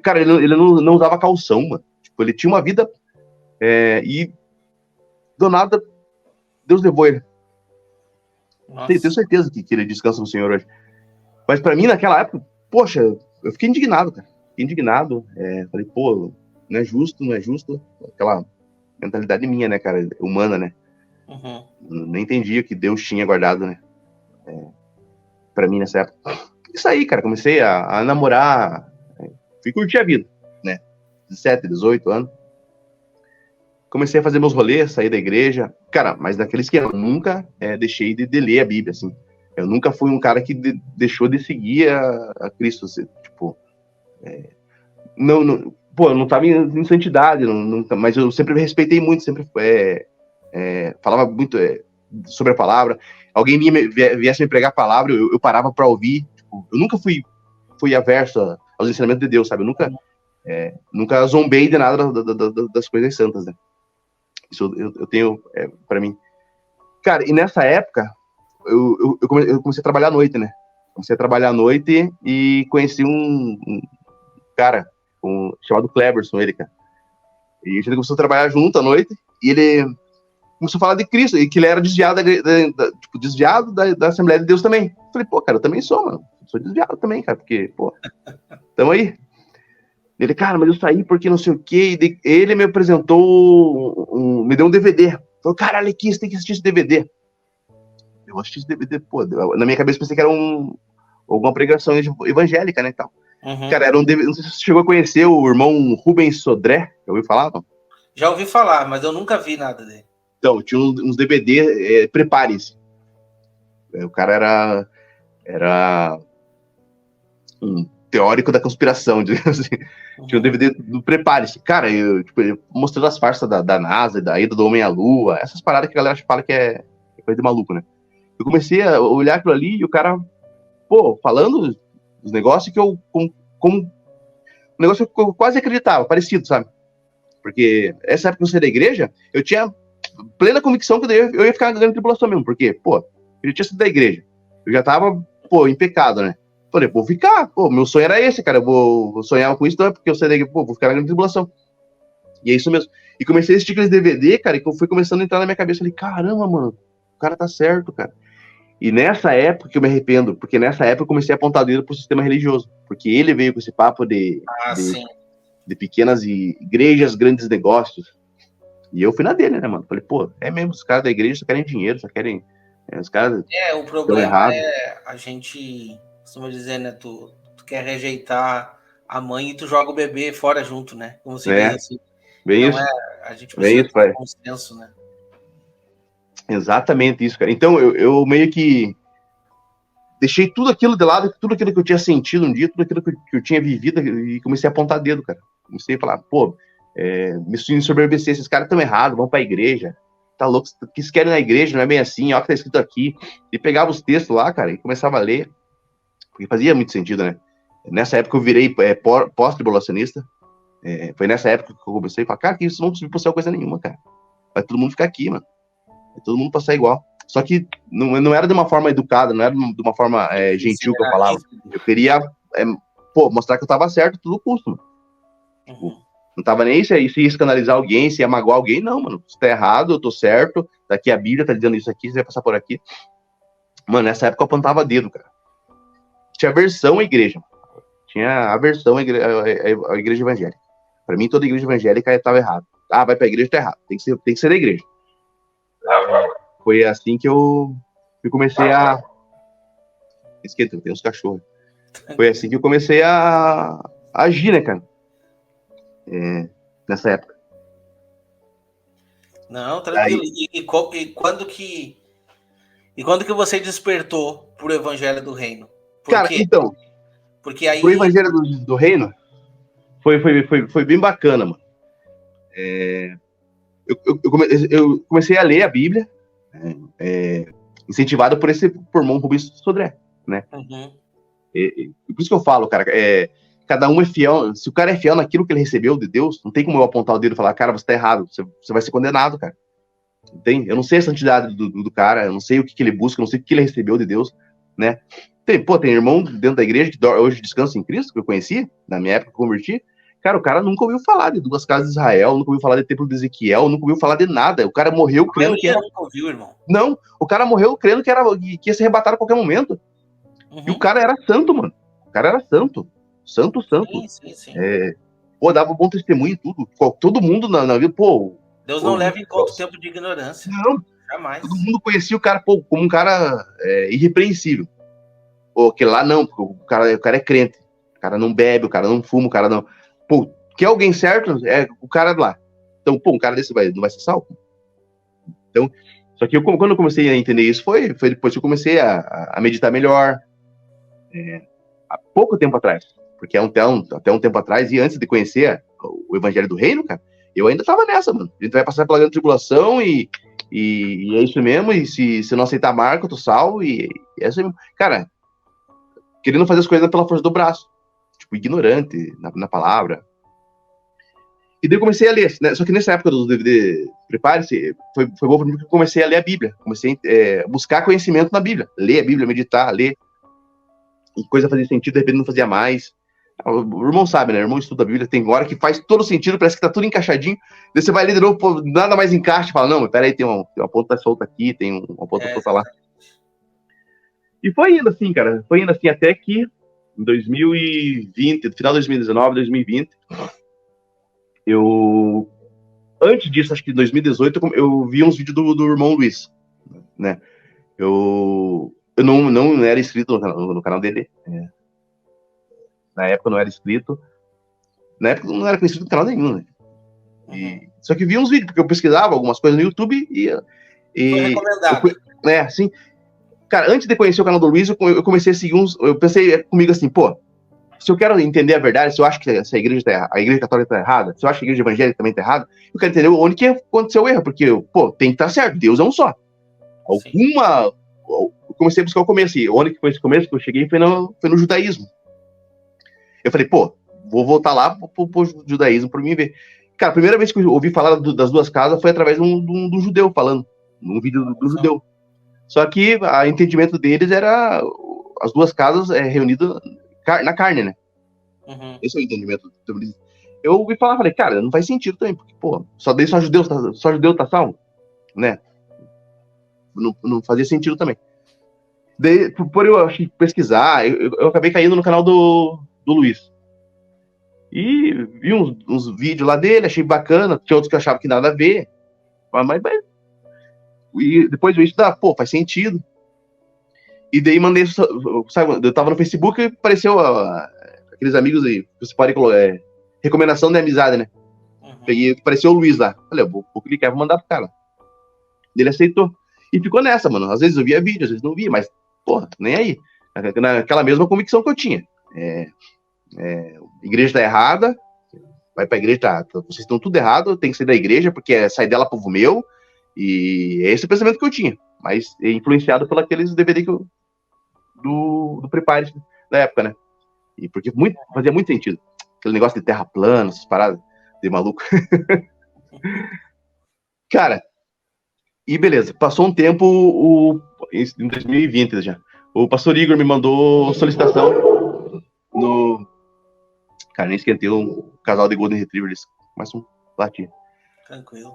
Cara, ele não usava calção, mano. Tipo, ele tinha uma vida e do nada Deus levou ele. Tenho certeza que ele descansa no Senhor hoje. Mas pra mim, naquela época, poxa, eu fiquei indignado, cara. Fiquei indignado. Falei, pô, não é justo, não é justo. Aquela mentalidade minha, né, cara, humana, né? Uhum. Nem entendia que Deus tinha guardado, né? Pra mim nessa época. Isso aí, cara, comecei a namorar, fui curtir a vida, né? 17, 18 anos. Comecei a fazer meus rolês, sair da igreja. Cara, mas naquele esquema, eu nunca deixei de ler a Bíblia, assim. Eu nunca fui um cara que deixou de seguir a Cristo, assim, tipo... Pô, eu não tava em santidade, mas eu sempre respeitei muito, sempre falava muito sobre a palavra. Alguém viesse me pregar a palavra, eu parava para ouvir. Tipo, eu nunca fui averso aos ensinamentos de Deus, sabe? Eu nunca zombei de nada das coisas santas, né? Isso eu tenho para mim. Cara, e nessa época, eu comecei a trabalhar à noite, né? Comecei a trabalhar à noite e conheci um cara chamado Cleberson, ele, cara. E a gente começou a trabalhar junto à noite e ele começou a falar de Cristo, e que ele era desviado desviado da Assembleia de Deus também. Eu falei, pô, cara, eu também sou, mano. Eu sou desviado também, cara, porque, pô, tamo aí. Ele, cara, mas eu saí porque não sei o quê. Ele me apresentou, me deu um DVD. Falou, caralho, aqui, você tem que assistir esse DVD. Eu assisti esse DVD, pô, na minha cabeça pensei que era alguma pregação evangélica, né, e tal. Uhum. Cara, era um DVD, não sei se você chegou a conhecer o irmão Rubens Sodré, já ouviu falar, não? Já ouvi falar, mas eu nunca vi nada dele. Então, tinha uns DVD, Prepare-se. O cara era um teórico da conspiração, digamos assim. Uhum. Tinha um DVD do Prepare-se. Cara, mostrando as farsas da NASA, da ida do Homem à Lua, essas paradas que a galera fala que é coisa de maluco, né? Eu comecei a olhar aquilo ali e o cara, pô, falando os negócios que um negócio que eu quase acreditava, parecido, sabe? Porque essa época que eu saí da igreja, eu tinha plena convicção que eu ia ficar ganhando tribulação mesmo, porque, pô, eu já tinha saído da igreja, eu já tava, pô, em pecado, né? Falei, vou ficar, pô, meu sonho era esse, cara, eu vou sonhar com isso, então é porque eu saí da igreja, pô, vou ficar ganhando tribulação. E é isso mesmo. E comecei a assistir aqueles DVD, cara, e fui começando a entrar na minha cabeça, falei, caramba, mano, o cara tá certo, cara. E nessa época que eu me arrependo, porque nessa época eu comecei a apontar o dedo pro sistema religioso, porque ele veio com esse papo de pequenas igrejas, grandes negócios. E eu fui na dele, né, mano? Falei, pô, é mesmo, os caras da igreja só querem dinheiro, só querem... os caras o problema é a gente, costuma dizer, né, tu quer rejeitar a mãe e tu joga o bebê fora junto, né? Como se diz assim. Bem não isso. A gente precisa ter bom senso, né? Exatamente isso, cara. Então, eu meio que deixei tudo aquilo de lado, tudo aquilo que eu tinha sentido um dia, tudo aquilo que eu tinha vivido, e comecei a apontar dedo, cara. Comecei a falar, pô, me ensoberbecer, esses caras estão errados, vão pra igreja, tá louco, o que eles querem na igreja, não é bem assim, ó o que tá escrito aqui. E pegava os textos lá, cara, e começava a ler, porque fazia muito sentido, né? Nessa época eu virei pós-tribulacionista, foi nessa época que eu comecei a falar, cara, que isso não subir pro céu coisa nenhuma, cara. Vai todo mundo ficar aqui, mano. Vai todo mundo passar igual. Só que não era de uma forma educada, não era de uma forma gentil que eu falava. Eu queria, mostrar que eu tava certo a todo custo, mano. Uhum. Não tava nem se ia escandalizar alguém, se ia magoar alguém, não, mano. Você tá errado, eu tô certo. Daqui a Bíblia tá dizendo isso aqui, você vai passar por aqui. Mano, nessa época eu apontava dedo, cara. Tinha aversão à igreja. Tinha aversão à igreja evangélica. Pra mim, toda igreja evangélica tava errado. Ah, vai pra igreja, tá errado. Tem que ser da igreja. Foi assim que eu comecei a... Esquenta, tem uns cachorros. Foi assim que eu comecei a agir, né, cara? nessa época. Não, tranquilo. Aí, E quando que você despertou pro Evangelho do Reino? Por cara, quê? então, Porque pro aí. Evangelho do Reino, foi bem bacana, mano. Eu comecei a ler a Bíblia, incentivado por irmão Rubens Sodré, né? Uhum. Por isso que eu falo, cara, cada um é fiel. Se o cara é fiel naquilo que ele recebeu de Deus, não tem como eu apontar o dedo e falar, cara, você tá errado, você vai ser condenado, cara. Tem? Eu não sei a santidade do cara, eu não sei o que ele busca, eu não sei o que ele recebeu de Deus, né? Tem irmão dentro da igreja que hoje descansa em Cristo, que eu conheci, na minha época que eu converti. Cara, o cara nunca ouviu falar de duas casas de Israel, nunca ouviu falar de templo de Ezequiel, nunca ouviu falar de nada. O cara morreu A crendo que maioria era. nunca ouviu, irmão. Não, o cara morreu crendo que ia ser arrebatado a qualquer momento. E o Uhum. cara era santo, mano. O cara era santo. Santo, santo. Sim. Pô, dava bom testemunho e tudo. Todo mundo na vida, pô. Deus não leva em conta o tempo de ignorância. Não, Jamais. todo mundo conhecia o cara, pô, como um cara irrepreensível. Pô, que lá não, porque o cara é crente. O cara não bebe, o cara não fuma, o cara não. Pô, quer alguém certo? É o cara lá. Então, pô, um cara desse não vai ser salvo. Então, só que quando eu comecei a entender isso, foi depois que eu comecei a meditar melhor. Há pouco tempo atrás. Porque até um tempo atrás, e antes de conhecer o Evangelho do Reino, cara, eu ainda tava nessa, mano. A gente vai passar pela grande tribulação e é isso mesmo. E se não aceitar a marca, eu tô salvo. E é isso mesmo. Cara, querendo fazer as coisas pela força do braço. Tipo, ignorante na palavra. E daí eu comecei a ler, né? Só que nessa época do DVD Prepare-se, foi bom pra mim porque eu comecei a ler a Bíblia. Comecei a buscar conhecimento na Bíblia. Ler a Bíblia, meditar, ler. E coisa fazia sentido, de repente não fazia mais. O irmão sabe, né? O irmão estuda a Bíblia, tem hora que faz todo sentido, parece que tá tudo encaixadinho. Daí você vai ler de novo, pô, nada mais encaixa. Fala, não, mas peraí, tem uma ponta solta aqui, tem uma ponta solta lá. E foi indo assim, cara. Foi indo assim até que em 2020, no final de 2019, 2020, antes disso, acho que em 2018, eu vi uns vídeos do irmão Luiz, né? Eu não era inscrito no canal dele. Na época eu não era inscrito. Na época eu não era inscrito no canal nenhum, né? Só que vi uns vídeos, porque eu pesquisava algumas coisas no YouTube Foi recomendado. Assim. Cara, antes de conhecer o canal do Luiz, eu comecei a seguir uns. Eu pensei comigo assim, pô, se eu quero entender a verdade, se eu acho que essa igreja a igreja católica tá errada, se eu acho que a igreja evangélica também tá errada, eu quero entender onde que aconteceu o erro, porque, pô, tem que estar certo, Deus é um só. Eu comecei a buscar o começo, e onde que foi esse começo que eu cheguei foi no judaísmo. Eu falei, pô, vou voltar lá pro judaísmo pra mim ver. Cara, a primeira vez que eu ouvi falar das duas casas foi através de um judeu falando, num vídeo do judeu. Só que o entendimento deles era as duas casas reunidas na carne, né? Esse é o entendimento. Eu ouvi falar, falei, cara, não faz sentido também, porque, pô, só judeu tá salvo, né? Não fazia sentido também. Daí, por eu acho que pesquisar, eu acabei caindo no canal do Luiz. E vi uns vídeos lá dele, achei bacana, tinha outros que eu achava que nada a ver, mas e depois eu estudar, pô, faz sentido. E daí mandei, sabe, eu tava no Facebook e apareceu aqueles amigos aí, você pode colocar, recomendação de amizade, né? Peguei, apareceu o Luiz lá. Falei, vou clicar, vou mandar pro cara. Ele aceitou. E ficou nessa, mano. Às vezes eu via vídeo, às vezes não via, mas, porra, nem aí. Naquela mesma convicção que eu tinha. Igreja tá errada, vai pra igreja, vocês estão tudo errado, tem que sair da igreja, porque sai dela povo meu. E esse é o pensamento que eu tinha. Mas influenciado por aqueles DVD do Prepare da época, né? E porque fazia muito sentido. Aquele negócio de terra plana, essas paradas de maluco. Cara, e beleza. Passou um tempo, em 2020 já. O pastor Igor me mandou solicitação no... Cara, nem esquentei um casal de Golden Retrievers. Mais um latinha. Tranquilo.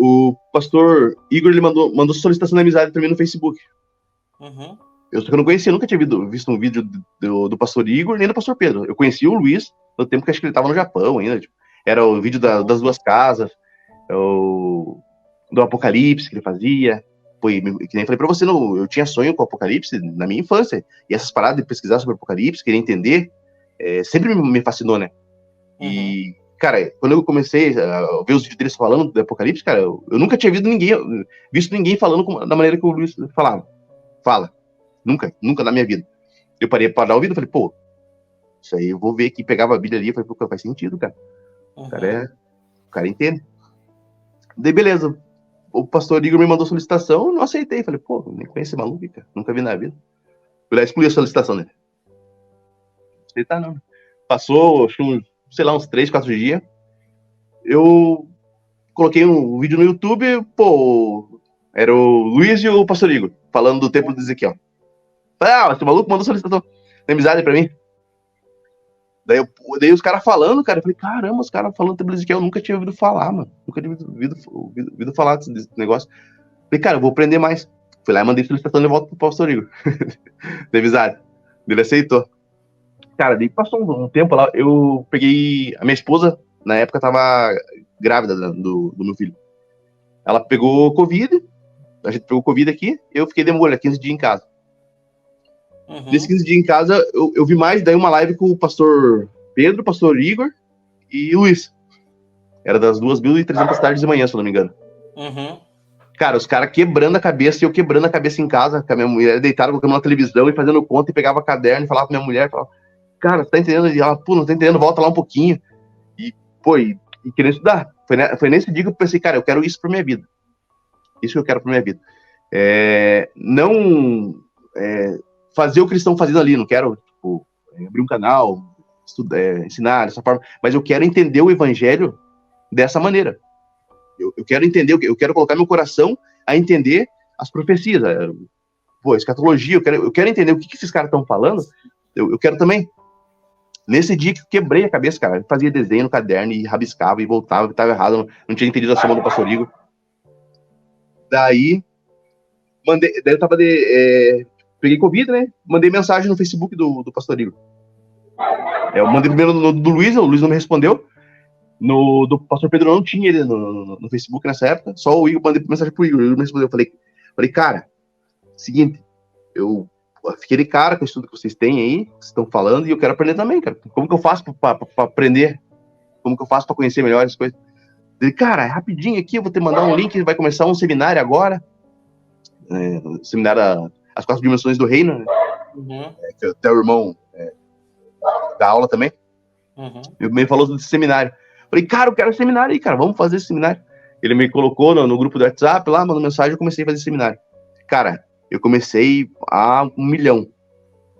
O pastor Igor, ele mandou solicitação de amizade pra mim no Facebook. Só que eu não conhecia, nunca tinha visto um vídeo do pastor Igor, nem do pastor Pedro. Eu conhecia o Luiz, no tempo que acho que ele tava no Japão ainda. Tipo, era o vídeo das duas casas, do Apocalipse que ele fazia. Foi, que nem falei pra você, eu tinha sonho com o Apocalipse na minha infância. E essas paradas de pesquisar sobre o Apocalipse, querer entender, sempre me fascinou, né? E, cara, quando eu comecei a ver os vídeos deles falando do Apocalipse, cara, eu nunca tinha visto ninguém falando da maneira que o Luiz fala. Nunca na minha vida. Eu parei para dar ouvido e falei, pô, isso aí eu vou ver aqui, pegava a Bíblia ali, eu falei, pô, faz sentido, cara. O cara entende. Daí, beleza. O pastor Igor me mandou solicitação, eu não aceitei. Falei, pô, nem conheço esse maluco, cara. Nunca vi na vida. Fui lá excluí a solicitação dele. Não aceitar, não. Passou, acho que, sei lá, uns 3, 4 dias. Eu coloquei um vídeo no YouTube, pô, era o Luiz e o pastor Igor, falando do templo de Ezequiel. Falei, esse maluco mandou solicitação. Tem amizade pra mim? Daí os caras falando, cara, eu falei, caramba, os caras falando do templo de Ezequiel, eu nunca tinha ouvido falar, mano. Nunca tinha ouvido falar desse negócio. Falei, cara, eu vou aprender mais. Fui lá e mandei solicitação de volta pro pastor Igor. Tem amizade. Ele aceitou. Cara, daí passou um tempo lá, eu peguei... A minha esposa, na época, tava grávida do meu filho. Ela pegou Covid, a gente pegou Covid aqui, eu fiquei de molho, 15 dias em casa. Nesses 15 dias em casa, eu vi mais, daí uma live com o pastor Pedro, o pastor Igor e o Luiz. Era das 2.300 tardes de manhã, se eu não me engano. Cara, os caras quebrando a cabeça, e eu quebrando a cabeça em casa, com a minha mulher deitada, colocando na televisão e fazendo conta, e pegava caderno e falava pra minha mulher, falava, cara, você tá entendendo? E ela, pô, não tá entendendo, volta lá um pouquinho. E, pô, e querendo estudar. Foi nesse dia que eu pensei, cara, eu quero isso pra minha vida. Isso que eu quero pra minha vida. Não fazer o que eles estão fazendo ali, não quero, tipo, abrir um canal, estudar, ensinar dessa forma, mas eu quero entender o evangelho dessa maneira. Eu quero entender, eu quero colocar meu coração a entender as profecias, pô, escatologia, eu quero entender o que esses caras estão falando, eu quero também. Nesse dia que eu quebrei a cabeça, cara, eu fazia desenho no caderno e rabiscava e voltava, que tava errado, não tinha entendido a sermão do pastor Igor. Daí eu tava peguei Covid, né? Mandei mensagem no Facebook do pastor Igor. Eu mandei primeiro do Luiz, o Luiz não me respondeu. Do pastor Pedro não tinha ele no Facebook nessa época, só o Igor, mandei mensagem pro Igor, ele não me respondeu. Eu falei, cara, seguinte, eu fiquei de cara com o estudo que vocês têm aí, que vocês estão falando, e eu quero aprender também, cara. Como que eu faço pra aprender? Como que eu faço pra conhecer melhor as coisas? Ele, cara, rapidinho aqui, eu vou te mandar um link, vai começar um seminário agora, seminário As 4 Dimensões do Reino, né? Que até o irmão dá aula também. Ele me falou desse seminário. Falei, cara, eu quero esse seminário aí, cara, vamos fazer esse seminário. Ele me colocou no grupo do WhatsApp lá, mandou mensagem, eu comecei a fazer seminário. Cara, eu comecei a 1 milhão.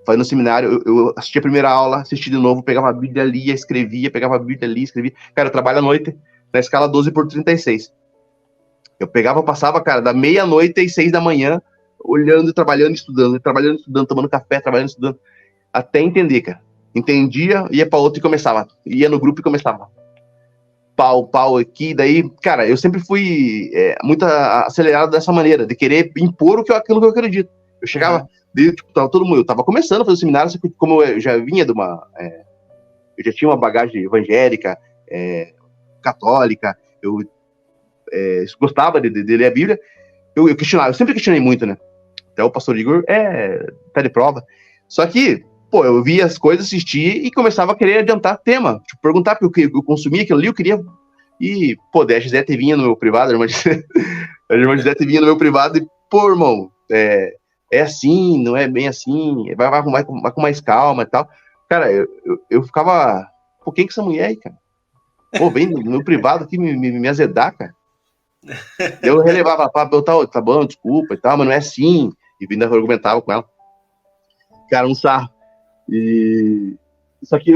Fazendo seminário, eu assisti a primeira aula, assisti de novo, pegava a Bíblia, lia, escrevia, pegava a Bíblia, lia, escrevia. Cara, eu trabalho à noite na escala 12/36. Eu passava, cara, da meia-noite às 6 da manhã, olhando, trabalhando, estudando, tomando café, trabalhando, estudando, até entender, cara. Entendia, ia pra outro e começava. Ia no grupo e começava. Pau aqui, daí, cara, eu sempre fui muito acelerado dessa maneira, de querer impor aquilo que eu acredito. Eu chegava, tipo, tava todo mundo, eu tava começando a fazer o seminário, como eu já vinha de uma... eu já tinha uma bagagem evangélica, católica, eu gostava de ler a Bíblia, eu questionava, eu sempre questionei muito, né? Até o pastor Igor tá de prova. Só que, pô, eu via as coisas, assistia e começava a querer adiantar tema, tipo, perguntar porque eu consumia aquilo ali, eu queria... E, pô, daí a Gisete vinha no meu privado, a irmã Gisete vinha no meu privado e, pô, irmão, é assim, não é bem assim, vai com mais calma e tal. Cara, eu ficava, pô, quem que é essa mulher aí, cara? Pô, vem no meu privado aqui me azedar, cara. Eu relevava, tá bom, desculpa e tal, mas não é assim. E ainda argumentava com ela. Cara, um sarro. Só que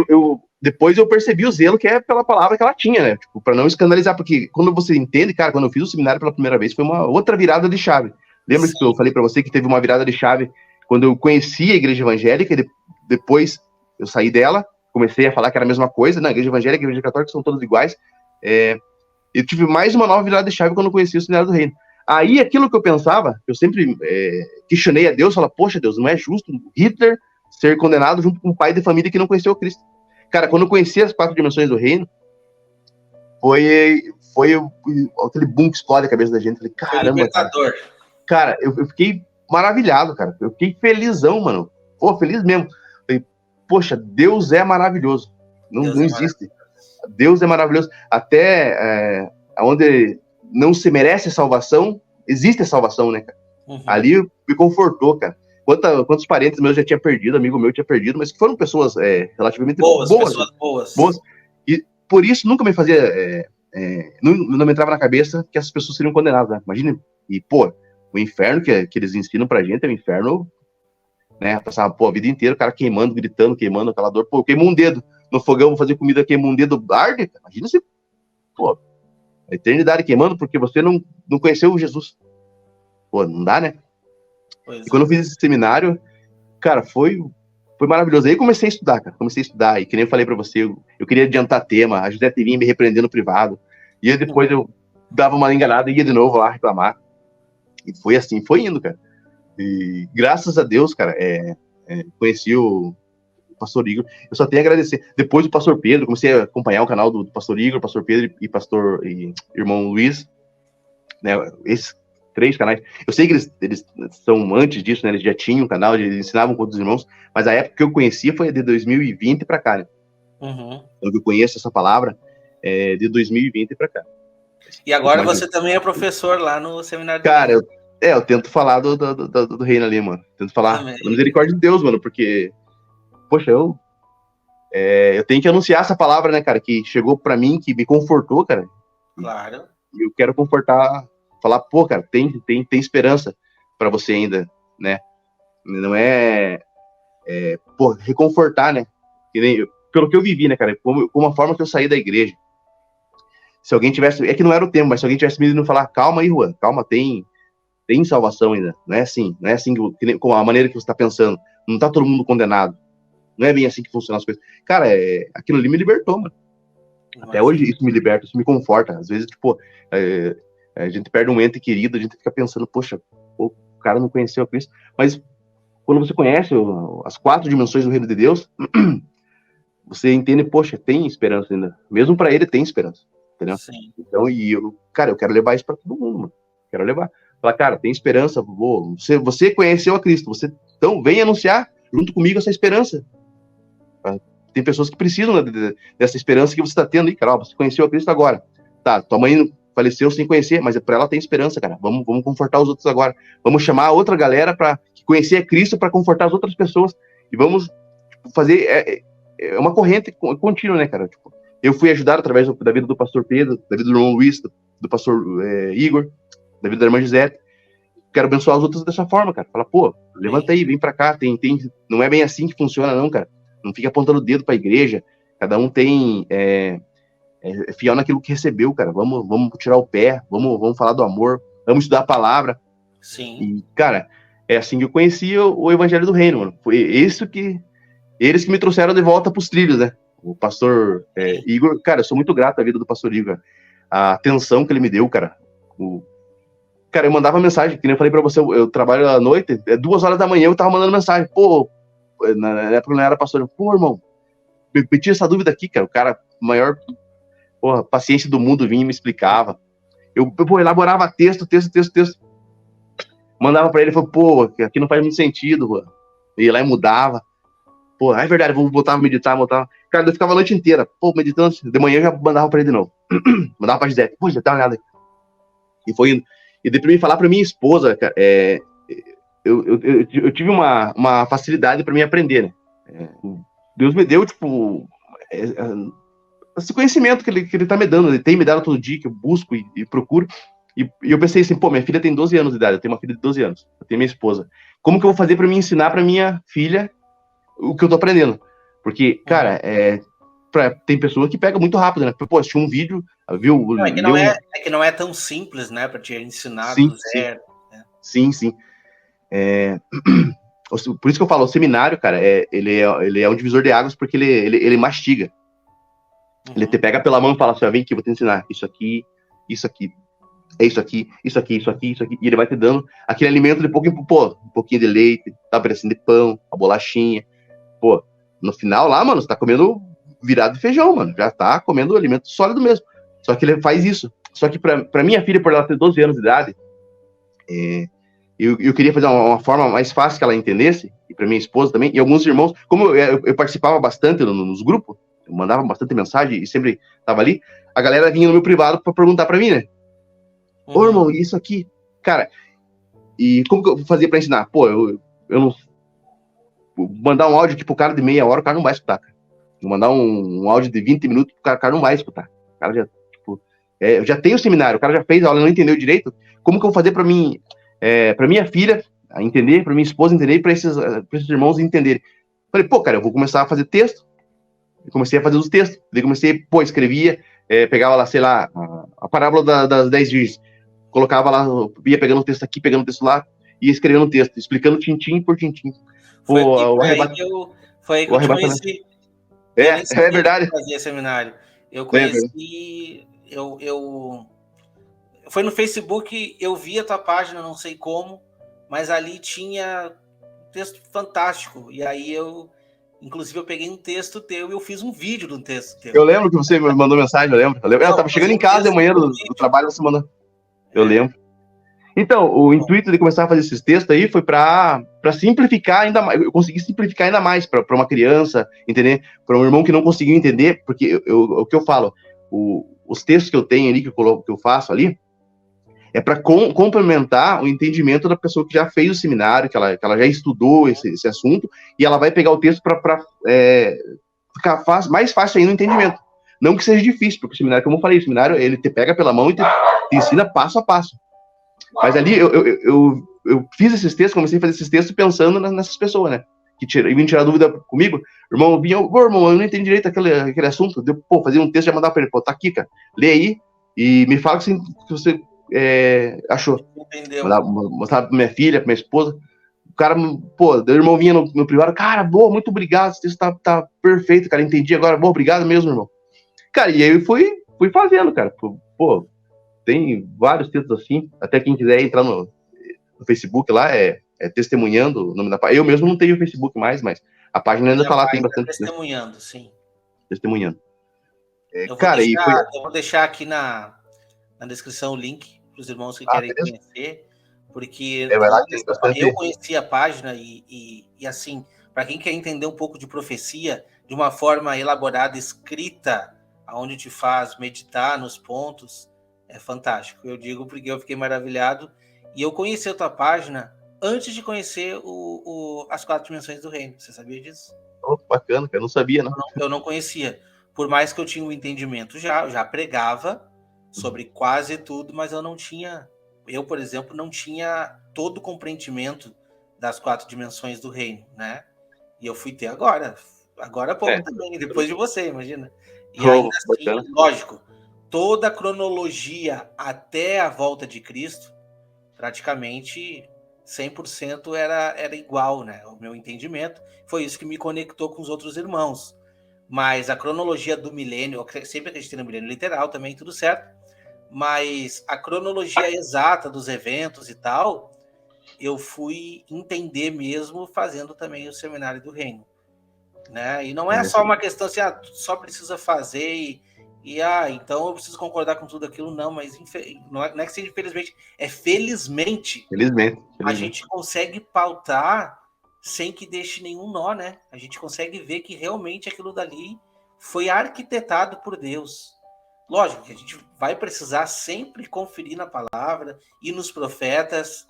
depois eu percebi o zelo que é pela palavra que ela tinha, né? Tipo, pra não escandalizar, porque quando você entende, cara, quando eu fiz o seminário pela primeira vez, foi uma outra virada de chave. Lembra que eu falei pra você que teve uma virada de chave quando eu conheci a igreja evangélica e depois eu saí dela, comecei a falar que era a mesma coisa, né? A igreja evangélica e a igreja católica são todas iguais. Eu tive mais uma nova virada de chave quando eu conheci o Seminário do Reino. Aí, aquilo que eu pensava, eu sempre questionei a Deus, falava, poxa, Deus, não é justo Hitler ser condenado junto com um pai de família que não conheceu o Cristo. Cara, quando eu conheci as 4 dimensões do reino, foi aquele boom que explode a cabeça da gente. Falei, caramba, cara, eu fiquei maravilhado, cara. Eu fiquei felizão, mano. Pô, feliz mesmo. Falei, poxa, Deus é maravilhoso. Não existe. Deus é maravilhoso. Até onde não se merece salvação, existe a salvação, né, cara? Uhum. Ali me confortou, cara. Quantos parentes meus já tinha perdido, amigo meu tinha perdido, mas que foram pessoas relativamente boas. Pessoas boas. E por isso nunca me fazia... não me entrava na cabeça que essas pessoas seriam condenadas, né? Imagina. E, pô, o inferno que eles ensinam pra gente é o inferno, né? Passava, pô, a vida inteira o cara queimando, gritando, queimando aquela dor. Pô, queimou um dedo no fogão, vou fazer comida, queimou um dedo, arde. Imagina se, pô, a eternidade queimando porque você não conheceu Jesus. Pô, não dá, né? E quando eu fiz esse seminário, cara, foi maravilhoso. Aí comecei a estudar, cara. E que nem eu falei pra você, eu queria adiantar tema, a Judete vinha me repreendendo no privado. E aí depois eu dava uma enganada e ia de novo lá reclamar. E foi assim, foi indo, cara. E graças a Deus, cara, conheci o pastor Igor. Eu só tenho a agradecer. Depois do pastor Pedro, comecei a acompanhar o canal do pastor Igor, pastor Pedro e irmão Luiz, né? Esses 3 canais. Eu sei que eles são antes disso, né? Eles já tinham um canal, eles ensinavam com outros irmãos, mas a época que eu conhecia foi de 2020 para cá, né? Uhum. Então eu conheço essa palavra de 2020 para cá. E agora você também é professor lá no seminário. Cara, eu tento falar do reino ali, mano. Tento falar da misericórdia de Deus, mano, porque, poxa, eu tenho que anunciar essa palavra, né, cara, que chegou para mim, que me confortou, cara. Claro. E eu quero confortar, falar, pô, cara, tem esperança para você ainda, né? Não pô, reconfortar, né? Que nem, pelo que eu vivi, né, cara? Como a forma que eu saí da igreja. Se alguém tivesse... É que não era o tempo, mas se alguém tivesse me ido falar, calma aí, Juan, calma, tem salvação ainda. Não é assim com a maneira que você está pensando. Não tá todo mundo condenado. Não é bem assim que funcionam as coisas. Cara, aquilo ali me libertou, mano. Até hoje isso me liberta, isso me conforta. Às vezes, tipo, a gente perde um ente querido, a gente fica pensando, poxa, o cara não conheceu a Cristo. Mas quando você conhece as 4 dimensões do reino de Deus, você entende, poxa, tem esperança ainda. Mesmo para ele tem esperança, entendeu? Sim. Então, cara, eu quero levar isso para todo mundo, mano. Quero levar. Falar, cara, tem esperança, você conheceu a Cristo, então vem anunciar junto comigo essa esperança. Tem pessoas que precisam dessa esperança que você está tendo aí, cara. Você conheceu a Cristo agora. Tá, tua mãe faleceu sem conhecer, mas para ela tem esperança, cara. Vamos confortar os outros agora. Vamos chamar a outra galera para conhecer a Cristo, para confortar as outras pessoas. E vamos fazer uma corrente contínua, né, cara? Tipo, eu fui ajudado através da vida do pastor Pedro, da vida do irmão Luiz, do pastor Igor, da vida da irmã Gisele. Quero abençoar os outros dessa forma, cara. Fala, pô, levanta aí, vem pra cá. Não é bem assim que funciona, não, cara. Não fica apontando o dedo pra igreja. Cada um tem fiel naquilo que recebeu, cara. Vamos tirar o pé, vamos falar do amor, vamos estudar a palavra. Sim. E, cara, é assim que eu conheci o Evangelho do Reino, mano. Foi eles que me trouxeram de volta pros trilhos, né? O pastor Igor, cara, eu sou muito grato à vida do pastor Igor. A atenção que ele me deu, cara. Cara, eu mandava mensagem, que nem eu falei pra você, eu trabalho à noite, 2 horas da manhã eu tava mandando mensagem. Pô, na época eu não era pastor. Pô, irmão, me tira essa dúvida aqui, cara. O cara, maior paciência do mundo, vinha e me explicava. Eu elaborava texto. Mandava pra ele, falou, pô, aqui não faz muito sentido, mano. Ia lá e mudava. Pô, é verdade, vou voltar a meditar. Cara, eu ficava a noite inteira, pô, meditando. De manhã eu já mandava pra ele de novo. Mandava pra Gisele, pô, já tá uma olhada. E foi indo. E depois me falar pra minha esposa, cara, eu tive uma facilidade pra mim aprender, né? Deus me deu, tipo, esse conhecimento que ele tá me dando, ele tem me dado todo dia, que eu busco e procuro. E eu pensei assim, pô, minha filha tem 12 anos de idade, eu tenho uma filha de 12 anos, eu tenho minha esposa. Como que eu vou fazer pra me ensinar pra minha filha o que eu tô aprendendo? Porque, cara, tem pessoa que pega muito rápido, né? Pô, assistiu um vídeo, viu... Não, que não é tão simples, né, pra te ensinar do zero. Sim. Por isso que eu falo, o seminário, cara, ele é um divisor de águas, porque ele mastiga. Ele te pega pela mão e fala assim, vem aqui, vou te ensinar isso aqui, é isso aqui, e ele vai te dando aquele alimento de pouco em pouco, pô, um pouquinho de leite, tá parecendo de pão, a bolachinha, pô, no final lá, mano, você tá comendo virado de feijão, mano, já tá comendo alimento sólido mesmo, só que ele faz isso, só que pra minha filha, por ela ter 12 anos de idade, eu queria fazer uma forma mais fácil que ela entendesse, e pra minha esposa também, e alguns irmãos, como eu participava bastante nos grupos, eu mandava bastante mensagem e sempre tava ali, a galera vinha no meu privado pra perguntar pra mim, né? Ô, irmão, e isso aqui? Cara, e como que eu fazia pra ensinar? Pô, eu não... Mandar um áudio aqui pro cara de meia hora, o cara não vai escutar, cara. Vou mandar um áudio de 20 minutos, o cara não vai escutar. O cara já, tipo... eu já tenho o seminário, o cara já fez a aula, não entendeu direito. Como que eu vou fazer pra mim... pra minha filha entender, pra minha esposa entender, pra esses irmãos entenderem? Falei, pô, cara, eu vou começar a fazer texto. Eu comecei a fazer os textos. Daí comecei, pô, escrevia, pegava lá, sei lá, a parábola das 10 virgens. Colocava lá, ia pegando o texto aqui, pegando o texto lá, ia escrevendo o texto, explicando tintim por tintim. Foi, Pô, foi aí que o eu te arrebatamento. conheci. Eu nem É sabia que verdade. você fazia seminário. Eu É verdade. conheci. Foi no Facebook, eu vi a tua página, não sei como, mas ali tinha um texto fantástico. E aí inclusive, eu peguei um texto teu e eu fiz um vídeo de um texto teu. Eu lembro que você me mandou mensagem, eu lembro. Eu tava chegando em casa de manhã do trabalho, você mandou. Eu lembro. Então, o intuito de começar a fazer esses textos aí foi para simplificar ainda mais. Eu consegui simplificar ainda mais para uma criança, entender? Para um irmão que não conseguiu entender, porque o que eu falo, os textos que eu tenho ali, que eu faço ali, é para complementar o entendimento da pessoa que já fez o seminário, que ela já estudou esse assunto, e ela vai pegar o texto para ficar mais fácil ainda o entendimento. Não que seja difícil, porque o seminário, como eu falei, o seminário ele te pega pela mão e te ensina passo a passo. Mas ali eu fiz esses textos, comecei a fazer esses textos pensando nessas pessoas, né? Que vinham tirar dúvida comigo. O irmão vinha, irmão, eu não entendi direito aquele assunto. Deu, pô, fazia um texto e já mandava pra ele, pô, tá aqui, cara. Lê aí e me fala o que você achou. Entendeu? Mostrava pra minha filha, pra minha esposa. O cara, pô, o irmão vinha no privado, cara, boa, muito obrigado, esse texto tá perfeito, cara, entendi agora, boa, obrigado mesmo, irmão. Cara, e aí eu fui fazendo, cara. Pô, tem vários textos assim. Até quem quiser entrar no Facebook lá, Testemunhando, o nome da página. Eu mesmo não tenho Facebook mais, mas a página ainda tá lá, tem bastante Testemunhando, sim. Testemunhando. Eu vou deixar aqui na descrição o link para os irmãos que querem conhecer, porque eu conheci a página e assim, para quem quer entender um pouco de profecia de uma forma elaborada, escrita, aonde te faz meditar nos pontos, é fantástico. Eu digo porque eu fiquei maravilhado e eu conheci a tua página antes de conhecer as 4 dimensões do reino. Você sabia disso? Oh, bacana, cara, eu não sabia, não. Eu não conhecia. Por mais que eu tinha um entendimento eu já pregava sobre quase tudo, mas eu, por exemplo, não tinha todo o compreendimento das 4 dimensões do reino, né? E eu fui ter agora há pouco também, depois de você, imagina. E ainda assim, lógico, toda a cronologia até a volta de Cristo, praticamente 100% era igual, né? O meu entendimento. Foi isso que me conectou com os outros irmãos. Mas a cronologia do milênio, eu sempre acreditei no milênio literal também, tudo certo. Mas a cronologia exata dos eventos e tal, eu fui entender mesmo fazendo também o Seminário do Reino. Né? E não é só uma questão assim, só precisa fazer então eu preciso concordar com tudo aquilo, não, mas não é que seja infelizmente, é felizmente. A gente consegue pautar sem que deixe nenhum nó, né? A gente consegue ver que realmente aquilo dali foi arquitetado por Deus. Lógico que a gente vai precisar sempre conferir na palavra e nos profetas,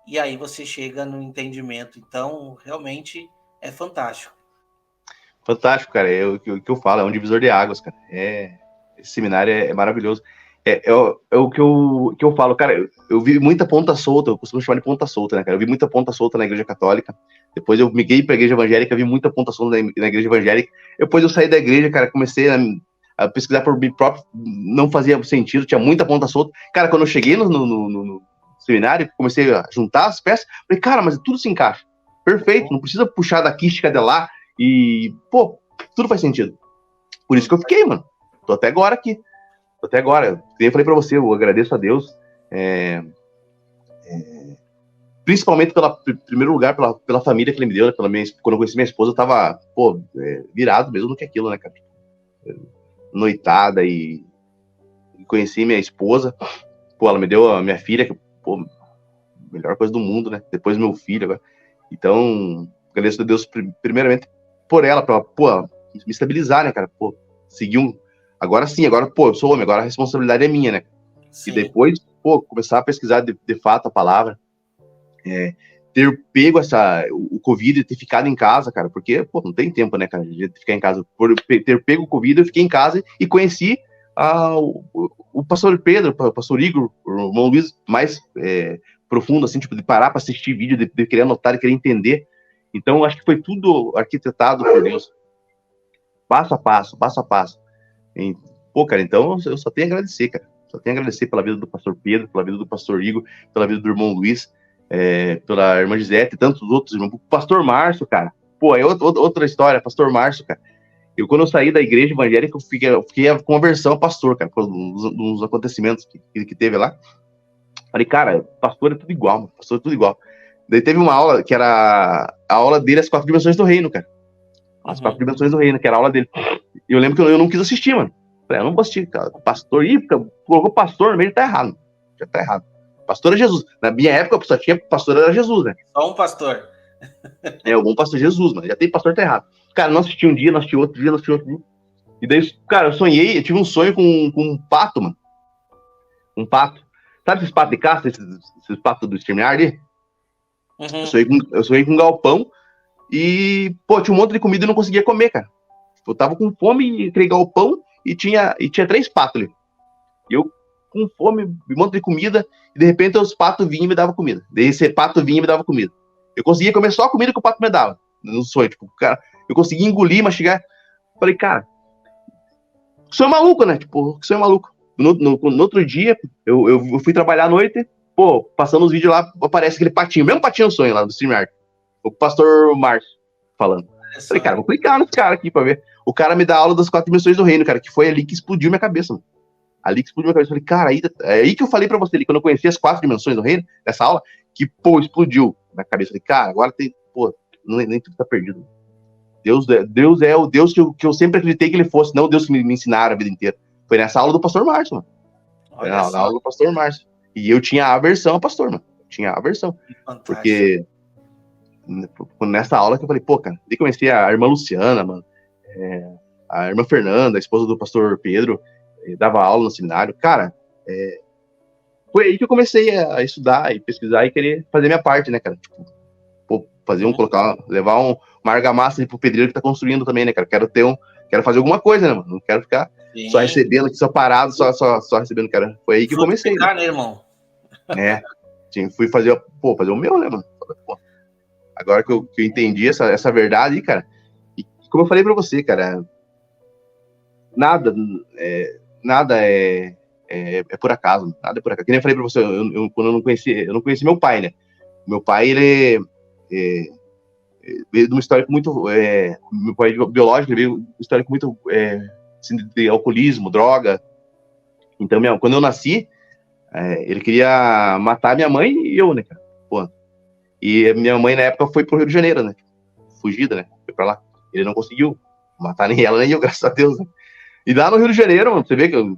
e aí você chega no entendimento. Então, realmente é fantástico. Fantástico, cara. O que eu falo, é um divisor de águas, cara. Esse seminário é maravilhoso. O que eu falo, cara, eu vi muita ponta solta, eu costumo chamar de ponta solta, né, cara? Eu vi muita ponta solta na igreja católica. Depois eu migrei pra igreja evangélica, vi muita ponta solta na igreja evangélica. Depois eu saí da igreja, cara, comecei a pesquisar por mim próprio, não fazia sentido, tinha muita ponta solta. Cara, quando eu cheguei no seminário, comecei a juntar as peças, falei, cara, mas tudo se encaixa. Perfeito, não precisa puxar daqui, esticar de lá, e, pô, tudo faz sentido. Por isso que eu fiquei, mano. Tô até agora aqui. Eu falei pra você, eu agradeço a Deus, principalmente primeiro lugar, pela família que ele me deu, né? Quando eu conheci minha esposa, eu tava, pô, virado mesmo no que aquilo, né, cara? Noitada e conheci minha esposa, pô, ela me deu a minha filha, que, pô, melhor coisa do mundo, né? Depois meu filho agora. Então, agradeço a Deus primeiramente por ela, pô, me estabilizar, né, cara? Pô, seguir um. Agora sim, agora, pô, eu sou homem, agora a responsabilidade é minha, né? Sim. E depois, pô, começar a pesquisar de fato a palavra, ter pego o Covid e ter ficado em casa, cara, porque, pô, não tem tempo, né, cara, de ficar em casa. Por ter pego o Covid, eu fiquei em casa e conheci o pastor Pedro, o pastor Igor, o irmão Luiz, mais profundo, assim, tipo, de parar para assistir vídeo, de querer anotar, de querer entender. Então, acho que foi tudo arquitetado por Deus. Passo a passo, passo a passo. E, pô, cara, então eu só tenho a agradecer, cara. Só tenho a agradecer pela vida do pastor Pedro, pela vida do pastor Igor, pela vida do irmão Luiz, pela irmã Gisete e tantos outros irmãos. O pastor Márcio, cara. Pô, é outra história, pastor Márcio, cara. Quando eu saí da igreja evangélica, eu fiquei com aversão ao pastor, cara, por uns acontecimentos que teve lá. Falei, cara, pastor é tudo igual, mano. Pastor é tudo igual. Daí teve uma aula que era a aula dele, as 4 dimensões do reino, cara. As 4 dimensões do reino, que era a aula dele. E eu lembro que eu não quis assistir, mano. Falei, eu não vou assistir, cara. Pastor, colocou pastor no meio, tá errado. Já tá errado. Pastor é Jesus. Na minha época, só tinha pastor, era Jesus, né? Só um pastor. Algum pastor Jesus, mano. Já tem pastor, tá errado. Cara, não assisti um dia, não assisti outro dia, não assisti outro dia. E daí, cara, eu tive um sonho com um pato, mano. Um pato. Sabe esses patos de caça, esses patos do StreamYard ali? Eu sonhei com um galpão e, pô, tinha um monte de comida e não conseguia comer, cara. Eu tava com fome, entreguei galpão e tinha 3 patos ali. E eu, com fome, um monte de comida, e de repente os patos vinham e me davam comida. Daí esse pato vinha e me dava comida. Eu conseguia comer só a comida que o pato me dava. No sonho, tipo, cara, eu conseguia engolir, mastigar. Falei, cara, o senhor é maluco, né? Tipo, o senhor é maluco. No outro dia, eu fui trabalhar à noite, pô, passando os vídeos lá, aparece aquele patinho, mesmo patinho no sonho lá do StreamYard. O pastor Márcio falando. Falei, cara, vou clicar nesse cara aqui pra ver. O cara me dá aula das 4 dimensões do reino, cara, que foi ali que explodiu minha cabeça, mano. Ali que explodiu minha cabeça. Falei, cara, aí que eu falei pra você ali, quando eu conheci as 4 dimensões do reino, nessa aula, que, pô, explodiu na cabeça. Falei, cara, agora tem, pô, nem tudo tá perdido. Deus é o Deus que eu sempre acreditei que ele fosse, não o Deus que me ensinaram a vida inteira. Foi nessa aula do pastor Márcio, mano. Foi na aula do pastor Márcio. E eu tinha aversão ao pastor, mano. Tinha aversão. Porque nessa aula que eu falei, pô, cara, daí comecei a irmã Luciana, mano, a irmã Fernanda, a esposa do pastor Pedro, dava aula no seminário. Cara, foi aí que eu comecei a estudar e pesquisar e querer fazer minha parte, né, cara? Tipo, pô, levar uma argamassa pro pedreiro que tá construindo também, né, cara? Quero fazer alguma coisa, né, mano? Não quero ficar só recebendo aqui, só parado, só recebendo, cara. Foi aí que eu comecei. Né, irmão? Fui fazer o meu, né, mano? Pô, agora que eu entendi essa verdade aí, cara, e como eu falei pra você, cara, nada é por acaso, nada é por acaso. Que nem eu falei pra você, quando eu não conheci meu pai, né? Meu pai, ele veio de um histórico muito, meu pai biológico, ele veio de um histórico muito assim, de alcoolismo, droga. Então, quando eu nasci, ele queria matar minha mãe e eu, né, cara? Pô. E minha mãe, na época, foi pro Rio de Janeiro, né? Fugida, né? Foi pra lá. Ele não conseguiu matar nem ela, nem eu, graças a Deus, né? E lá no Rio de Janeiro, mano, você vê que,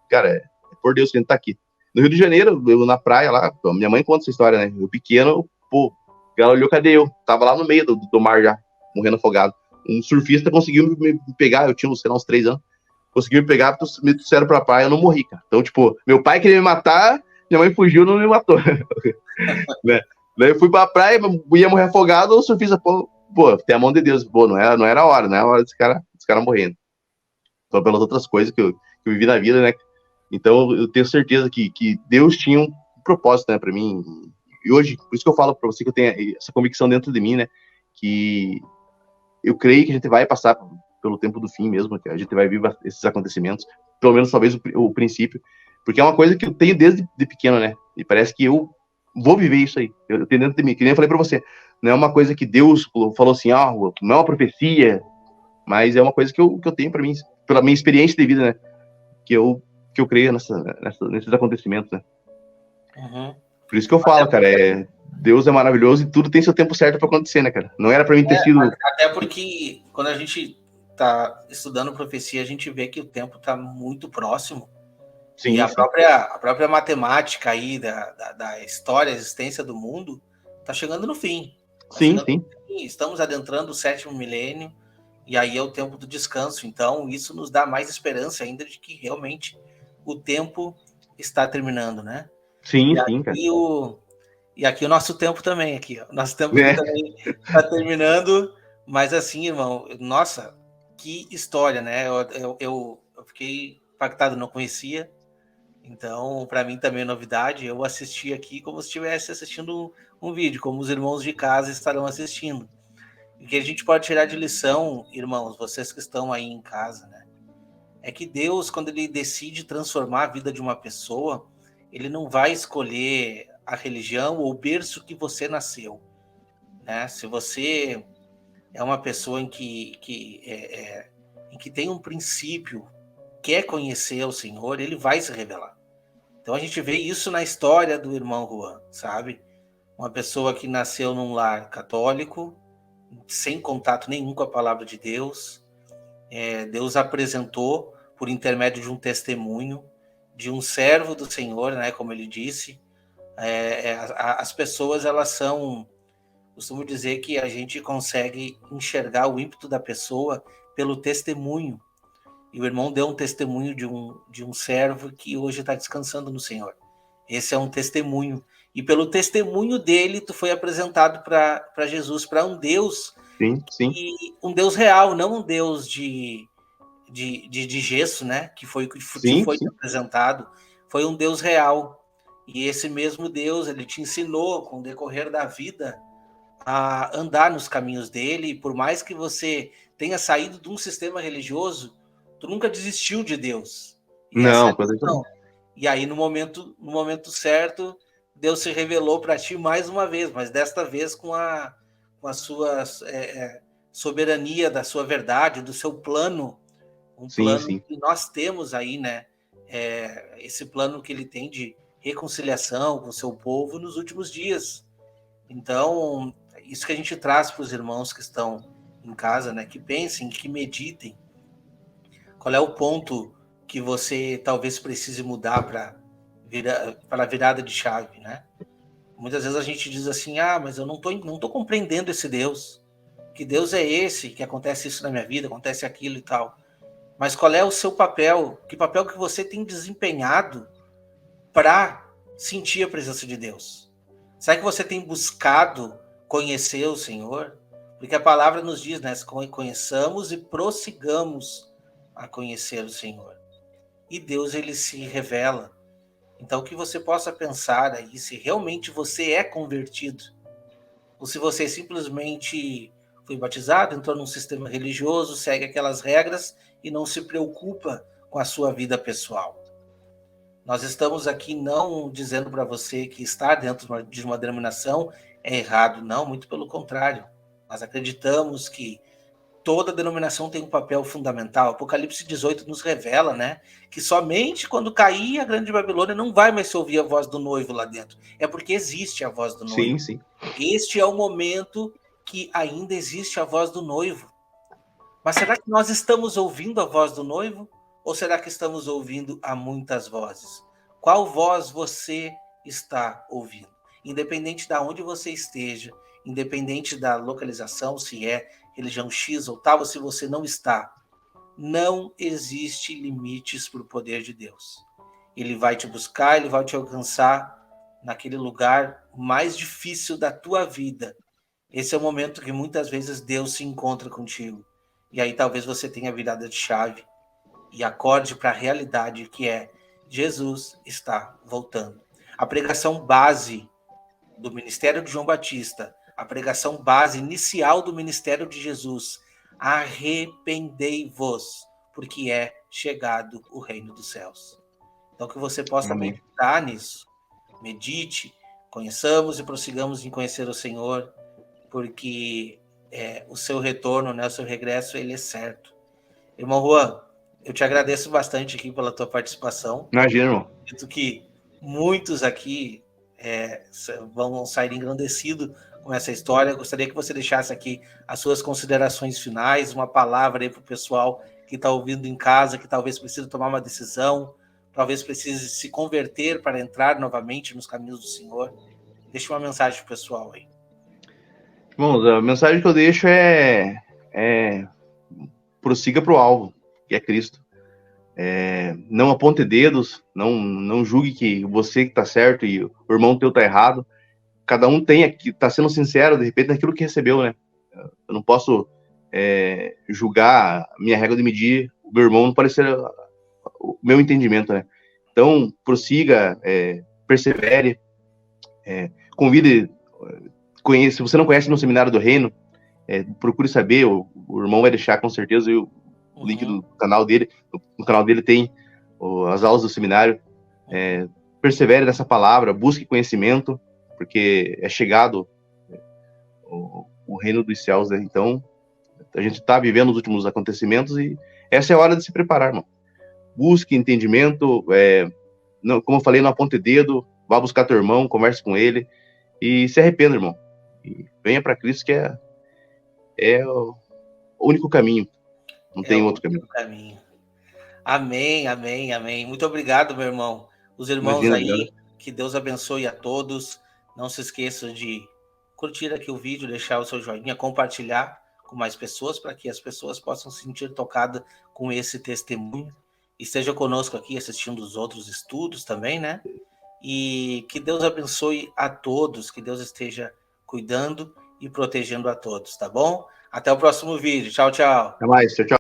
cara, é por Deus que a gente tá aqui. No Rio de Janeiro, eu na praia lá, minha mãe conta essa história, né? Eu pequeno, pô, ela olhou, cadê eu? Tava lá no meio do mar já, morrendo afogado. Um surfista conseguiu me pegar, eu tinha, sei lá, uns 3 anos. Conseguiu me pegar, me trouxeram pra praia, eu não morri, cara. Então, tipo, meu pai queria me matar, minha mãe fugiu, não me matou. Né? Daí eu fui pra praia, ia morrer afogado, o surfista, pô, tem a mão de Deus. Pô, não era a hora, não era a hora desse cara morrendo. Só pelas outras coisas que eu vivi na vida, né? Então, eu tenho certeza que Deus tinha um propósito, né, pra mim. E hoje, por isso que eu falo pra você que eu tenho essa convicção dentro de mim, né? Que eu creio que a gente vai passar pelo tempo do fim mesmo, que a gente vai viver esses acontecimentos, pelo menos talvez o princípio, porque é uma coisa que eu tenho desde pequeno, né? E parece que eu vou viver isso aí. Eu tenho dentro de mim, que nem eu falei pra você, não é uma coisa que Deus falou assim, não é uma profecia, mas é uma coisa que eu tenho pra mim, pela minha experiência de vida, né? Que eu creio nesses acontecimentos, né? Por isso que eu falo, cara, Deus é maravilhoso e tudo tem seu tempo certo pra acontecer, né, cara? Não era pra mim ter sido... Até porque quando a gente tá estudando profecia, a gente vê que o tempo tá muito próximo. Sim, e a própria matemática aí da história, a existência do mundo, tá chegando no fim. Sim. Estamos adentrando o 7º milênio. e aí é o tempo do descanso. Então, isso nos dá mais esperança ainda de que realmente o tempo está terminando, né? Sim, E sim, cara. aqui o nosso tempo também, aqui, ó. Nosso tempo aqui É, também está terminando, mas assim, irmão, nossa, que história, né? Eu fiquei impactado, não conhecia, então para mim também é novidade. Eu assisti aqui como se estivesse assistindo um vídeo, como os irmãos de casa estarão assistindo. E que a gente pode tirar de lição, irmãos, vocês que estão aí em casa, né? É que Deus, quando ele decide transformar a vida de uma pessoa, ele não vai escolher a religião ou o berço que você nasceu, né? Se você é uma pessoa em que tem um princípio, quer conhecer o Senhor, ele vai se revelar. Então a gente vê isso na história do irmão Juan, sabe? Uma pessoa que nasceu num lar católico, sem contato nenhum com a palavra de Deus. Deus apresentou por intermédio de um testemunho, de um servo do Senhor, né? Como ele disse. As pessoas, elas são... Costumo dizer que a gente consegue enxergar o ímpeto da pessoa pelo testemunho. E o irmão deu um testemunho de um servo que hoje está descansando no Senhor. Esse é um testemunho. E pelo testemunho dele, tu foi apresentado para Jesus, para um Deus, sim, sim, um Deus real, não um Deus de gesso, né? Que te sim, foi sim, apresentado. Foi um Deus real. E esse mesmo Deus, ele te ensinou, com o decorrer da vida, a andar nos caminhos dele. E por mais que você tenha saído de um sistema religioso, tu nunca desistiu de Deus. E essa é não, a com certeza. questão. E aí, no momento certo, Deus se revelou para ti mais uma vez, mas desta vez com a sua soberania, da sua verdade, do seu plano, um Sim, plano sim, que nós temos aí, né? Esse plano que ele tem de reconciliação com o seu povo nos últimos dias. Então, isso que a gente traz para os irmãos que estão em casa, né? Que pensem, que meditem. Qual é o ponto que você talvez precise mudar para a virada de chave, né? Muitas vezes a gente diz assim, mas eu não tô compreendendo esse Deus. Que Deus é esse? Que acontece isso na minha vida, acontece aquilo e tal. Mas qual é o seu papel? Que papel que você tem desempenhado para sentir a presença de Deus? Será que você tem buscado conhecer o Senhor? Porque a palavra nos diz, né? Conheçamos e prossigamos a conhecer o Senhor. E Deus, ele se revela. Então, que você possa pensar aí se realmente você é convertido, ou se você simplesmente foi batizado, entrou num sistema religioso, segue aquelas regras e não se preocupa com a sua vida pessoal. Nós estamos aqui não dizendo para você que estar dentro de uma denominação é errado, não, muito pelo contrário. Nós acreditamos que toda denominação tem um papel fundamental. Apocalipse 18 nos revela, né, que somente quando cair a grande Babilônia não vai mais se ouvir a voz do noivo lá dentro. É porque existe a voz do noivo. sim, sim. Este é o momento que ainda existe a voz do noivo. Mas será que nós estamos ouvindo a voz do noivo? Ou será que estamos ouvindo a muitas vozes? Qual voz você está ouvindo? Independente de onde você esteja, independente da localização, se é religião X ou tal, ou se você não está, não existe limites para o poder de Deus. Ele vai te buscar, ele vai te alcançar naquele lugar mais difícil da tua vida. Esse é o momento que muitas vezes Deus se encontra contigo. E aí talvez você tenha virada de chave e acorde para a realidade que é Jesus está voltando. A pregação base do ministério de João Batista, a pregação base inicial do ministério de Jesus: arrependei-vos, porque é chegado o reino dos céus. Então que você possa Amém. meditar nisso. Medite, conheçamos e prossigamos em conhecer o Senhor, porque o seu retorno, né, o seu regresso, ele é certo. Irmão Juan, eu te agradeço bastante aqui pela tua participação. Imagina, irmão. Acredito que muitos aqui vão sair engrandecidos com essa história. Eu gostaria que você deixasse aqui as suas considerações finais, uma palavra aí para o pessoal que está ouvindo em casa, que talvez precise tomar uma decisão, talvez precise se converter para entrar novamente nos caminhos do Senhor. Deixa uma mensagem para o pessoal aí. Irmãos, a mensagem que eu deixo é prossiga para o alvo, que é Cristo. Não aponte dedos, não julgue que você que está certo e o irmão teu está errado. Cada um está sendo sincero, de repente, naquilo que recebeu, né? Eu não posso julgar minha régua de medir, o meu irmão não pode ser o meu entendimento, né? Então, prossiga, persevere, convide, se você não conhece no Seminário do Reino, procure saber, o irmão vai deixar com certeza o link do canal dele, no canal dele tem as aulas do seminário. Persevere nessa palavra, busque conhecimento, porque é chegado o reino dos céus, né? Então, a gente está vivendo os últimos acontecimentos e essa é a hora de se preparar, irmão. Busque entendimento, não, como eu falei, não aponte dedo, vá buscar teu irmão, converse com ele e se arrependa, irmão. E venha para Cristo, que é o único caminho. Não tem outro caminho. Amém, amém, amém. Muito obrigado, meu irmão. Os irmãos Imagina, aí, que Deus abençoe a todos. Não se esqueça de curtir aqui o vídeo, deixar o seu joinha, compartilhar com mais pessoas, para que as pessoas possam se sentir tocadas com esse testemunho. Esteja conosco aqui assistindo os outros estudos também, né? E que Deus abençoe a todos, que Deus esteja cuidando e protegendo a todos, tá bom? Até o próximo vídeo. Tchau, tchau. Até mais, tchau, tchau.